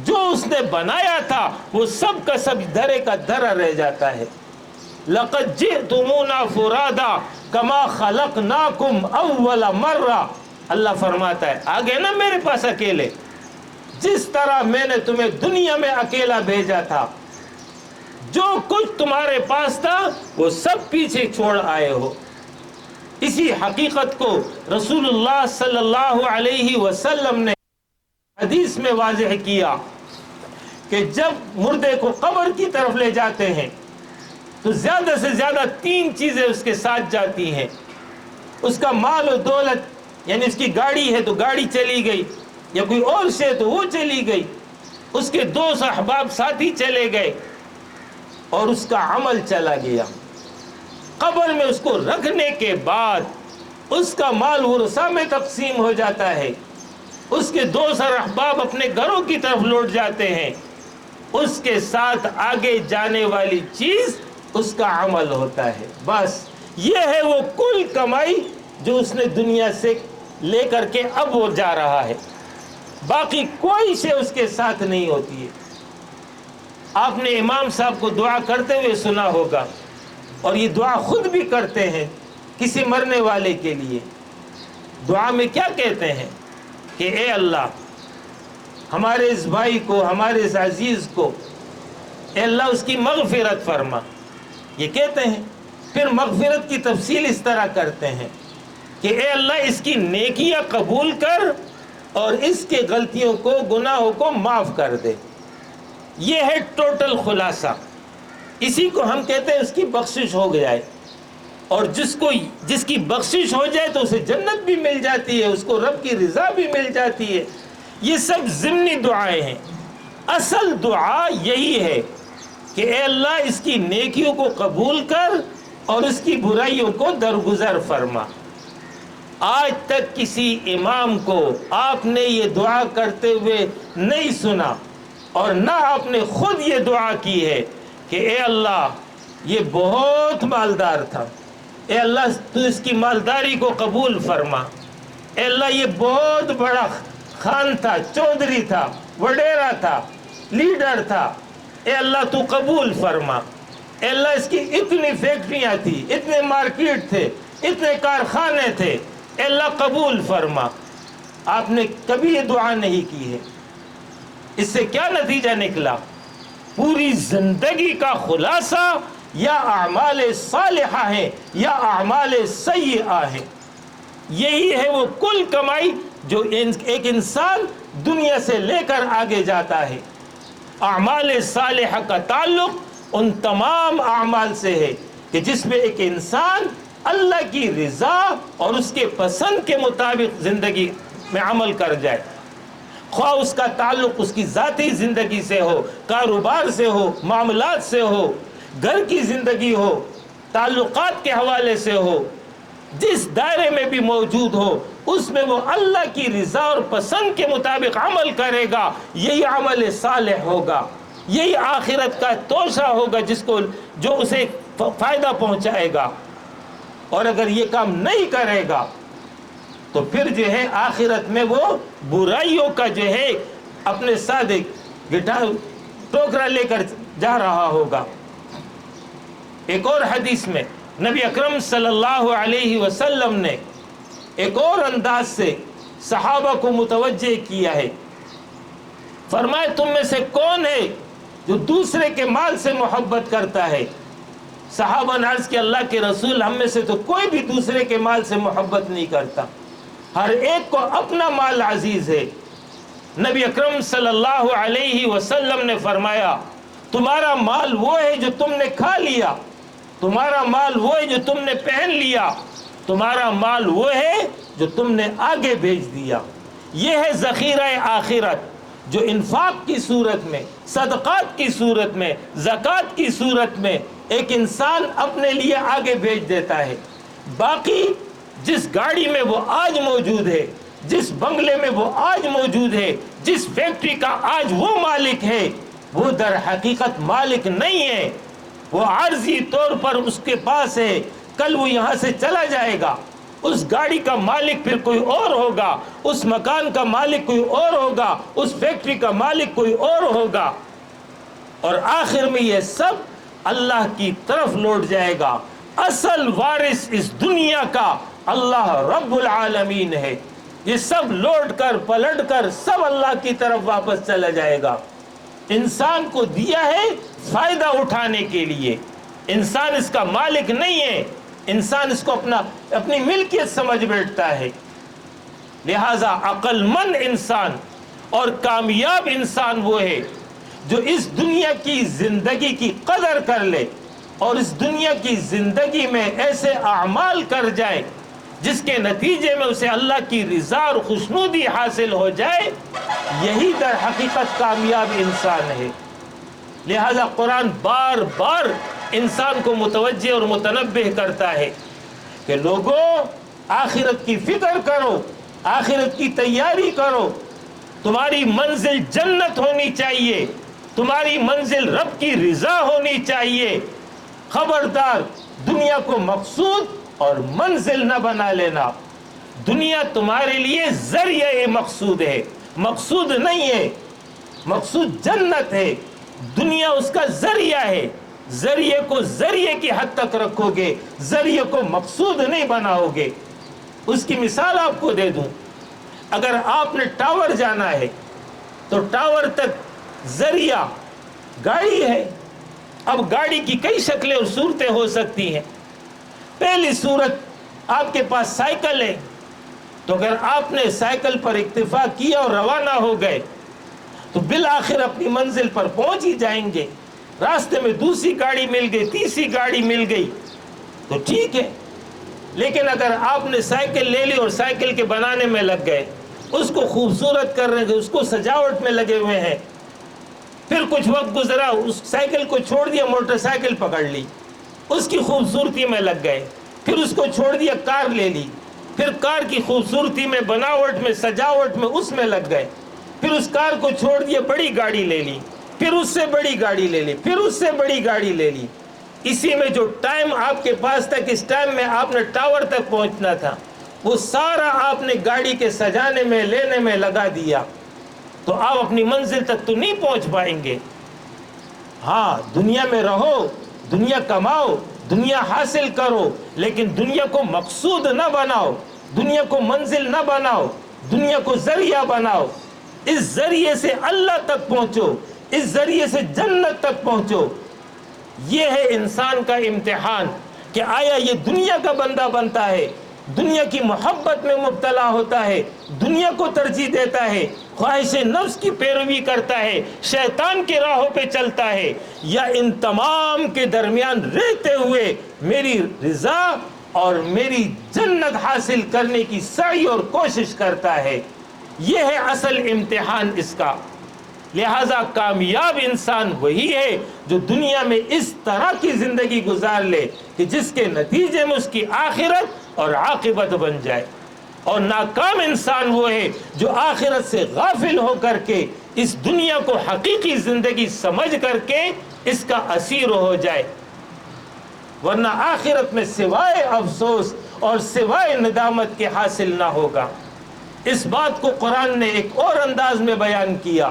جو اس نے بنایا تھا وہ سب کا سب دھرے کا دھرا رہ جاتا ہے۔ لَقَدْ جِئْتُمُونَا فُرَادًا كَمَا خَلَقْنَاكُمْ أَوَّلَ مَرَّةٍ۔ اللہ فرماتا ہے آگے نا میرے پاس اکیلے، جس طرح میں نے تمہیں دنیا میں اکیلا بھیجا تھا، جو کچھ تمہارے پاس تھا وہ سب پیچھے چھوڑ آئے ہو۔ اسی حقیقت کو رسول اللہ صلی اللہ علیہ وسلم نے حدیث میں واضح کیا کہ جب مردے کو قبر کی طرف لے جاتے ہیں تو زیادہ سے زیادہ 3 چیزیں اس کے ساتھ جاتی ہیں۔ اس کا مال و دولت، یعنی اس کی گاڑی ہے تو گاڑی چلی گئی، یا کوئی اور شے تو وہ چلی گئی، اس کے دوست احباب ساتھی چلے گئے، اور اس کا عمل چلا گیا۔ قبر میں اس کو رکھنے کے بعد اس کا مال ورثہ میں تقسیم ہو جاتا ہے، اس کے دوست اور احباب اپنے گھروں کی طرف لوٹ جاتے ہیں، اس کے ساتھ آگے جانے والی چیز اس کا عمل ہوتا ہے۔ بس یہ ہے وہ کل کمائی جو اس نے دنیا سے لے کر کے اب وہ جا رہا ہے، باقی کوئی شے اس کے ساتھ نہیں ہوتی ہے۔ آپ نے امام صاحب کو دعا کرتے ہوئے سنا ہوگا، اور یہ دعا خود بھی کرتے ہیں کسی مرنے والے کے لیے۔ دعا میں کیا کہتے ہیں کہ اے اللہ ہمارے اس بھائی کو، ہمارے اس عزیز کو، اے اللہ اس کی مغفرت فرما، یہ کہتے ہیں۔ پھر مغفرت کی تفصیل اس طرح کرتے ہیں کہ اے اللہ اس کی نیکیاں قبول کر اور اس کے غلطیوں کو، گناہوں کو معاف کر دے۔ یہ ہے ٹوٹل خلاصہ۔ اسی کو ہم کہتے ہیں اس کی بخشش ہو جائے، اور جس کی بخشش ہو جائے تو اسے جنت بھی مل جاتی ہے، اس کو رب کی رضا بھی مل جاتی ہے۔ یہ سب ضمنی دعائیں ہیں۔ اصل دعا یہی ہے کہ اے اللہ اس کی نیکیوں کو قبول کر اور اس کی برائیوں کو درگزر فرما۔ آج تک کسی امام کو آپ نے یہ دعا کرتے ہوئے نہیں سنا، اور نہ آپ نے خود یہ دعا کی ہے کہ اے اللہ یہ بہت مالدار تھا، اے اللہ تو اس کی مالداری کو قبول فرما، اے اللہ یہ بہت بڑا خان تھا، چودھری تھا، وڈیرا تھا، لیڈر تھا، اے اللہ تو قبول فرما، اے اللہ اس کی اتنی فیکٹریاں تھی، اتنے مارکیٹ تھے، اتنے کارخانے تھے، اے اللہ قبول فرما۔ آپ نے کبھی یہ دعا نہیں کی ہے۔ اس سے کیا نتیجہ نکلا؟ پوری زندگی کا خلاصہ یا اعمال صالحہ ہیں یا اعمال سیئہ ہیں۔ یہی ہے وہ کل کمائی جو ایک انسان دنیا سے لے کر آگے جاتا ہے۔ اعمال صالحہ کا تعلق ان تمام اعمال سے ہے کہ جس میں ایک انسان اللہ کی رضا اور اس کے پسند کے مطابق زندگی میں عمل کر جائے، خواہ اس کا تعلق اس کی ذاتی زندگی سے ہو، کاروبار سے ہو، معاملات سے ہو، گھر کی زندگی ہو، تعلقات کے حوالے سے ہو، جس دائرے میں بھی موجود ہو اس میں وہ اللہ کی رضا اور پسند کے مطابق عمل کرے گا، یہی عمل صالح ہوگا، یہی آخرت کا توشہ ہوگا جو اسے فائدہ پہنچائے گا۔ اور اگر یہ کام نہیں کرے گا تو پھر جو ہے آخرت میں وہ برائیوں کا جو ہے اپنے ساتھ گٹار ٹوکرا لے کر جا رہا ہوگا۔ ایک اور حدیث میں نبی اکرم صلی اللہ علیہ وسلم نے ایک اور انداز سے صحابہ کو متوجہ کیا ہے۔ فرمائے تم میں سے کون ہے جو دوسرے کے مال سے محبت کرتا ہے؟ صحابہ نے عرض کہ اللہ کے رسول ہم میں سے تو کوئی بھی دوسرے کے مال سے محبت نہیں کرتا، ہر ایک کو اپنا مال عزیز ہے۔ نبی اکرم صلی اللہ علیہ وسلم نے فرمایا تمہارا مال وہ ہے جو تم نے کھا لیا، تمہارا مال وہ ہے جو تم نے پہن لیا، تمہارا مال وہ ہے جو تم نے آگے بھیج دیا۔ یہ ہے ذخیرہ آخرت جو انفاق کی صورت میں، صدقات کی صورت میں، زکوٰۃ کی صورت میں ایک انسان اپنے لیے آگے بھیج دیتا ہے۔ باقی جس گاڑی میں وہ آج موجود ہے، جس بنگلے میں وہ آج موجود ہے، جس فیکٹری کا آج وہ مالک ہے، وہ در حقیقت مالک نہیں ہے، وہ عارضی طور پر اس کے پاس ہے، کل وہ یہاں سے چلا جائے گا، اس گاڑی کا مالک پھر کوئی اور ہوگا، اس مکان کا مالک کوئی اور ہوگا، اس فیکٹری کا مالک کوئی اور ہوگا، اور آخر میں یہ سب اللہ کی طرف لوٹ جائے گا۔ اصل وارث اس دنیا کا اللہ رب العالمین ہے۔ یہ سب لوٹ کر پلٹ کر سب اللہ کی طرف واپس چلا جائے گا۔ انسان کو دیا ہے فائدہ اٹھانے کے لیے، انسان اس کا مالک نہیں ہے، انسان اس کو اپنی ملکیت سمجھ بیٹھتا ہے۔ لہذا عقل مند انسان اور کامیاب انسان وہ ہے جو اس دنیا کی زندگی کی قدر کر لے اور اس دنیا کی زندگی میں ایسے اعمال کر جائے جس کے نتیجے میں اسے اللہ کی رضا اور خوشنودی حاصل ہو جائے، یہی در حقیقت کامیاب انسان ہے۔ لہذا قرآن بار بار انسان کو متوجہ اور متنبہ کرتا ہے کہ لوگوں آخرت کی فکر کرو، آخرت کی تیاری کرو، تمہاری منزل جنت ہونی چاہیے، تمہاری منزل رب کی رضا ہونی چاہیے۔ خبردار دنیا کو مقصود اور منزل نہ بنا لینا۔ دنیا تمہارے لیے ذریعہ مقصود ہے، مقصود نہیں ہے۔ مقصود جنت ہے، دنیا اس کا ذریعہ ہے۔ ذریعے کو ذریعے کی حد تک رکھو گے، ذریعے کو مقصود نہیں بناؤ گے۔ اس کی مثال آپ کو دے دوں، اگر آپ نے ٹاور جانا ہے تو ٹاور تک ذریعہ گاڑی ہے۔ اب گاڑی کی کئی شکلیں اور صورتیں ہو سکتی ہیں۔ پہلی صورت آپ کے پاس سائیکل ہے، تو اگر آپ نے سائیکل پر اکتفا کیا اور روانہ ہو گئے تو بالآخر اپنی منزل پر پہنچ ہی جائیں گے۔ راستے میں دوسری گاڑی مل گئی، تیسری گاڑی مل گئی تو ٹھیک ہے۔ لیکن اگر آپ نے سائیکل لے لی اور سائیکل کے بنانے میں لگ گئے، اس کو خوبصورت کر رہے ہیں، اس کو سجاوٹ میں لگے ہوئے ہیں، پھر کچھ وقت گزرا، اس سائیکل کو چھوڑ دیا، موٹر سائیکل پکڑ لی، اس کی خوبصورتی میں لگ گئے، پھر اس کو چھوڑ دیا، کار لے لی، پھر کار کی خوبصورتی میں، بناوٹ میں، سجاوٹ میں، اس میں لگ گئے، پھر اس کار کو چھوڑ دیا، بڑی گاڑی لے لی، پھر اس سے بڑی گاڑی لے لی، پھر اس سے بڑی گاڑی لے لی۔ اسی میں جو ٹائم آپ کے پاس تک، اس ٹائم میں آپ نے ٹاور تک پہنچنا تھا، وہ سارا آپ نے گاڑی کے سجانے میں، لینے میں لگا دیا، تو آپ اپنی منزل تک تو نہیں پہنچ پائیں گے۔ ہاں، دنیا میں رہو، دنیا کماؤ، دنیا حاصل کرو، لیکن دنیا کو مقصود نہ بناؤ، دنیا کو منزل نہ بناؤ، دنیا کو ذریعہ بناؤ۔ اس ذریعے سے اللہ تک پہنچو، اس ذریعے سے جنت تک پہنچو۔ یہ ہے انسان کا امتحان کہ آیا یہ دنیا کا بندہ بنتا ہے، دنیا کی محبت میں مبتلا ہوتا ہے، دنیا کو ترجیح دیتا ہے، خواہش نفس کی پیروی کرتا ہے، شیطان کی راہوں پہ چلتا ہے، یا ان تمام کے درمیان رہتے ہوئے میری رضا اور میری جنت حاصل کرنے کی سعی اور کوشش کرتا ہے۔ یہ ہے اصل امتحان اس کا۔ لہذا کامیاب انسان وہی ہے جو دنیا میں اس طرح کی زندگی گزار لے کہ جس کے نتیجے میں اس کی آخرت اور عاقبت بن جائے، اور ناکام انسان وہ ہے جو آخرت سے غافل ہو کر کے اس دنیا کو حقیقی زندگی سمجھ کر کے اس کا اسیر ہو جائے، ورنہ آخرت میں سوائے افسوس اور سوائے ندامت کے حاصل نہ ہوگا۔ اس بات کو قرآن نے ایک اور انداز میں بیان کیا،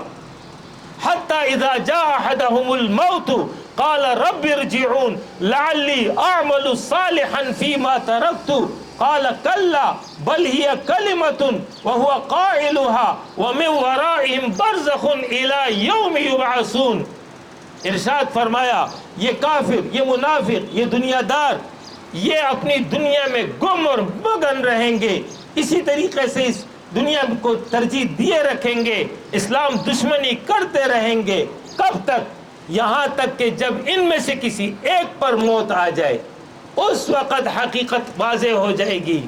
حتی اذا جاء احدهم الموت قال رب ارجعون لعلی اعمل صالحا فيما ترکت قال کلا بل هي کلمة وهو قائلها ومن ورائهم برزخ الى یوم یبعثون۔ ارشاد فرمایا یہ کافر، یہ منافق، یہ دنیا دار، یہ اپنی دنیا میں گم اور مگن رہیں گے، اسی طریقے سے اس دنیا کو ترجیح دیے رکھیں گے، اسلام دشمنی کرتے رہیں گے۔ کب تک؟ یہاں تک کہ جب ان میں سے کسی ایک پر موت آ جائے، اس وقت حقیقت واضح ہو جائے گی،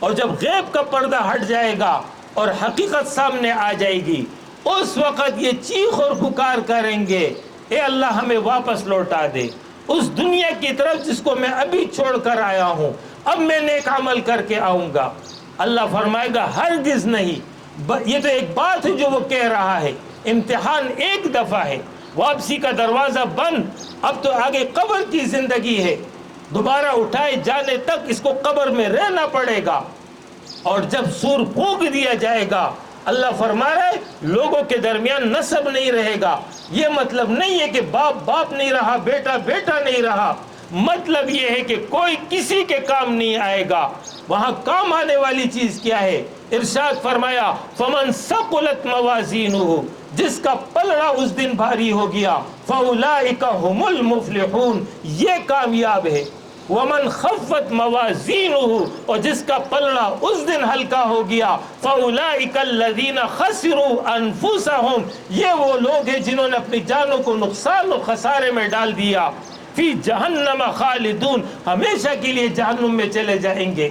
اور جب غیب کا پردہ ہٹ جائے گا اور حقیقت سامنے آ جائے گی، اس وقت یہ چیخ اور پکار کریں گے، اے اللہ ہمیں واپس لوٹا دے اس دنیا کی طرف جس کو میں ابھی چھوڑ کر آیا ہوں، اب میں نیک عمل کر کے آؤں گا۔ اللہ فرمائے گا ہرگز نہیں، یہ تو ایک بات ہے جو وہ کہہ رہا ہے، امتحان ایک دفعہ ہے، واپسی کا دروازہ بند، اب تو آگے قبر کی زندگی ہے، دوبارہ اٹھائے جانے تک اس کو قبر میں رہنا پڑے گا، اور جب سور پھونک دیا جائے گا، اللہ فرما رہا ہے لوگوں کے درمیان نسب نہیں رہے گا۔ یہ مطلب نہیں ہے کہ باپ باپ نہیں رہا، بیٹا بیٹا نہیں رہا، مطلب یہ ہے کہ کوئی کسی کے کام نہیں آئے گا۔ وہاں کام آنے والی چیز کیا ہے؟ ارشاد فرمایا فمن ثقلت موازینہ، جس کا پلڑا اس دن بھاری ہو گیا، فاولئک هم المفلحون، یہ کامیاب ہے۔ ومن خفت موازینہ، اور جس کا پلڑا اس دن ہلکا ہو گیا، فاولئک الذین خسروا انفسہم، یہ وہ لوگ ہیں جنہوں نے اپنی جانوں کو نقصان و خسارے میں ڈال دیا، فی جہنم خالدون، ہمیشہ کے لیے جہنم میں چلے جائیں گے۔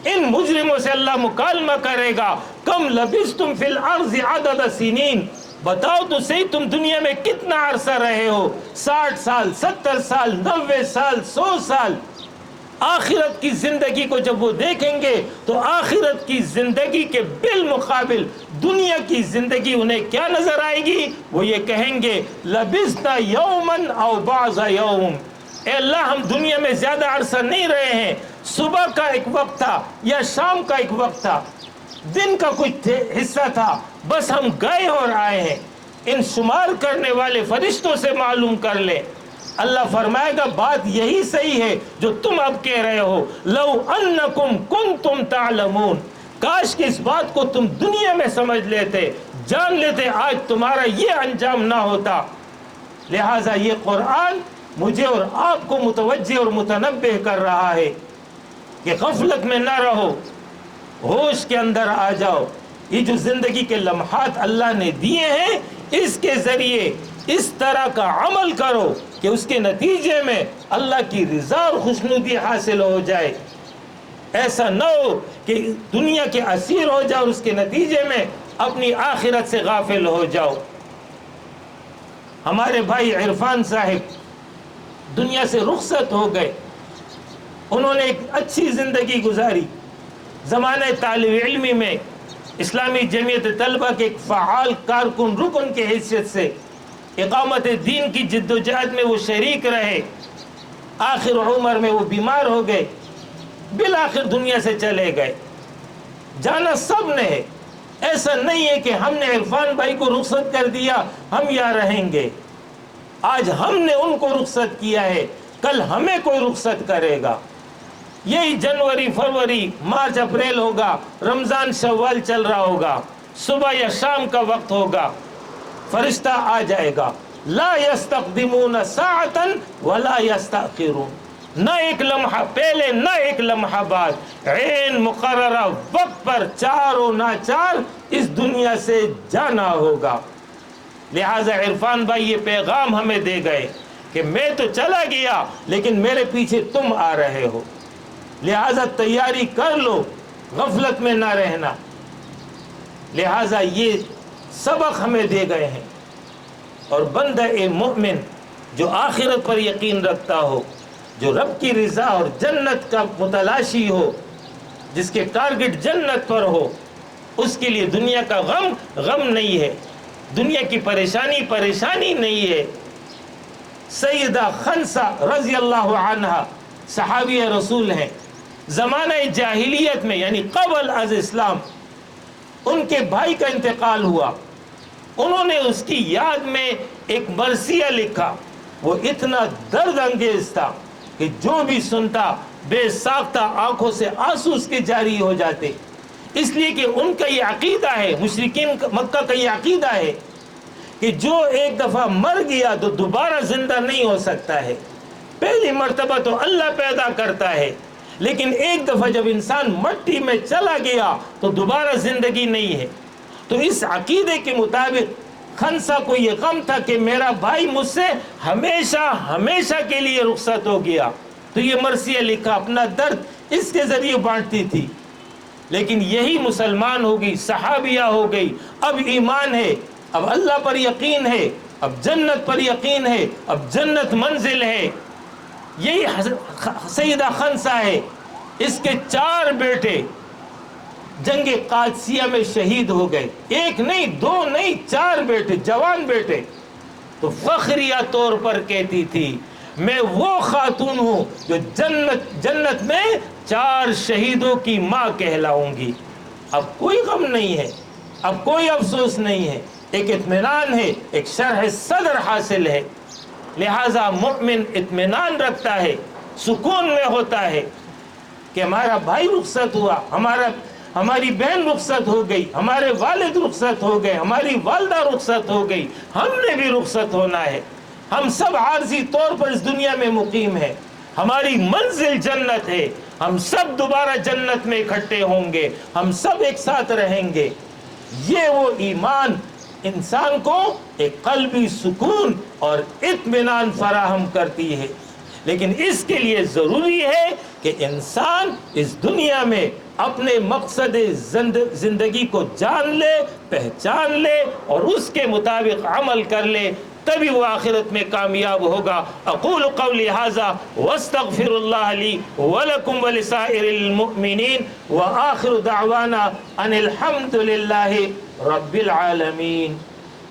ان مجرموں سے اللہ مکالمہ کرے گا، کم لبثتم فی الارض عدد سنین، بتاؤ تو صحیح تم دنیا میں کتنا عرصہ رہے ہو، 60 سال، 70 سال، 90 سال، 100 سال؟ آخرت کی زندگی کو جب وہ دیکھیں گے تو آخرت کی زندگی کے بالمقابل دنیا کی زندگی انہیں کیا نظر آئے گی؟ وہ یہ کہیں گے لبثنا یوما او بعض یوم، اے اللہ ہم دنیا میں زیادہ عرصہ نہیں رہے ہیں، صبح کا ایک وقت تھا یا شام کا ایک وقت تھا، دن کا کچھ حصہ تھا، بس ہم گئے اور آئے ہیں۔ ان شمار کرنے والے فرشتوں سے معلوم کر لے۔ اللہ فرمائے گا بات یہی صحیح ہے جو تم اب کہہ رہے ہو، لو انکم کنتم تعلمون، کاش کہ اس بات کو تم دنیا میں سمجھ لیتے، جان لیتے، آج تمہارا یہ انجام نہ ہوتا۔ لہٰذا یہ قرآن مجھے اور آپ کو متوجہ اور متنبہ کر رہا ہے کہ غفلت میں نہ رہو، ہوش کے اندر آ جاؤ۔ یہ جو زندگی کے لمحات اللہ نے دیے ہیں، اس کے ذریعے اس طرح کا عمل کرو کہ اس کے نتیجے میں اللہ کی رضا اور خوشنودی حاصل ہو جائے۔ ایسا نہ ہو کہ دنیا کے اسیر ہو جاؤ اور اس کے نتیجے میں اپنی آخرت سے غافل ہو جاؤ۔ ہمارے بھائی عرفان صاحب دنیا سے رخصت ہو گئے، انہوں نے ایک اچھی زندگی گزاری، زمانہ طالب علمی میں اسلامی جمعیت طلبہ کے ایک فعال کارکن رکن کے حیثیت سے اقامت دین کی جد و جہد میں وہ شریک رہے۔ آخر عمر میں وہ بیمار ہو گئے، بالآخر دنیا سے چلے گئے۔ جانا سب نے ہے، ایسا نہیں ہے کہ ہم نے عرفان بھائی کو رخصت کر دیا ہم یہاں رہیں گے۔ آج ہم نے ان کو رخصت کیا ہے، کل ہمیں کوئی رخصت کرے گا۔ یہی جنوری، فروری، مارچ، اپریل ہوگا، رمضان، شوال چل رہا ہوگا، صبح یا شام کا وقت ہوگا، فرشتہ آ جائے گا، لا یستقدمون ساعتا ولا یستأخرون، نہ ایک لمحہ پہلے نہ ایک لمحہ بعد، عین مقررہ وقت پر چار و ناچار اس دنیا سے جانا ہوگا۔ لہٰذا عرفان بھائی یہ پیغام ہمیں دے گئے کہ میں تو چلا گیا لیکن میرے پیچھے تم آ رہے ہو، لہٰذا تیاری کر لو، غفلت میں نہ رہنا۔ لہٰذا یہ سبق ہمیں دے گئے ہیں، اور بندہ مومن جو آخرت پر یقین رکھتا ہو، جو رب کی رضا اور جنت کا متلاشی ہو، جس کے ٹارگٹ جنت پر ہو، اس کے لیے دنیا کا غم نہیں ہے، دنیا کی پریشانی نہیں ہے۔ سیدہ خنسہ رضی اللہ عنہ صحابی رسول ہیں، زمانہ جاہلیت میں یعنی قبل از اسلام ان کے بھائی کا انتقال ہوا، انہوں نے اس کی یاد میں ایک مرثیہ لکھا، وہ اتنا درد انگیز تھا کہ جو بھی سنتا بے ساختہ آنکھوں سے آنسو اس کے جاری ہو جاتے، اس لیے کہ ان کا یہ عقیدہ ہے، مشرکین مکہ کا یہ عقیدہ ہے کہ جو ایک دفعہ مر گیا تو دوبارہ زندہ نہیں ہو سکتا ہے۔ پہلی مرتبہ تو اللہ پیدا کرتا ہے، لیکن ایک دفعہ جب انسان مٹی میں چلا گیا تو دوبارہ زندگی نہیں ہے۔ تو اس عقیدے کے مطابق خنسا کو یہ غم تھا کہ میرا بھائی مجھ سے ہمیشہ کے لیے رخصت ہو گیا، تو یہ مرثیہ لکھا، اپنا درد اس کے ذریعے بانٹتی تھی۔ لیکن یہی مسلمان ہوگی، صحابیہ ہو گئی، اب ایمان ہے، اب اللہ پر یقین ہے، اب جنت پر یقین ہے، اب جنت منزل ہے۔ یہی سیدہ خنسا ہے، اس کے 4 بیٹے جنگ قادسیہ میں شہید ہو گئے، 1 نہیں 2 نہیں 4 بیٹے، جوان بیٹے۔ تو فخریہ طور پر کہتی تھی میں وہ خاتون ہوں جو جنت میں 4 شہیدوں کی ماں کہلاؤں گی۔ اب کوئی غم نہیں ہے، اب کوئی افسوس نہیں ہے، ایک اطمینان ہے، ایک شرح صدر حاصل ہے۔ لہٰذا مومن اطمینان رکھتا ہے، سکون میں ہوتا ہے کہ ہمارا بھائی رخصت ہوا، ہماری بہن رخصت ہو گئی، ہمارے والد رخصت ہو گئے، ہماری والدہ رخصت ہو گئی، ہم نے بھی رخصت ہونا ہے۔ ہم سب عارضی طور پر اس دنیا میں مقیم ہیں، ہماری منزل جنت ہے، ہم سب دوبارہ جنت میں اکٹھے ہوں گے، ہم سب ایک ساتھ رہیں گے۔ یہ وہ ایمان انسان کو ایک قلبی سکون اور اطمینان فراہم کرتی ہے، لیکن اس کے لیے ضروری ہے کہ انسان اس دنیا میں اپنے مقصد زندگی کو جان لے، پہچان لے اور اس کے مطابق عمل کر لے، تبھی وہ آخرت میں کامیاب ہوگا۔ اقول قولی ھذا واستغفر اللہ لی ولکم ولسائر المؤمنین وآخر دعوانا ان الحمد للہ رب العالمین۔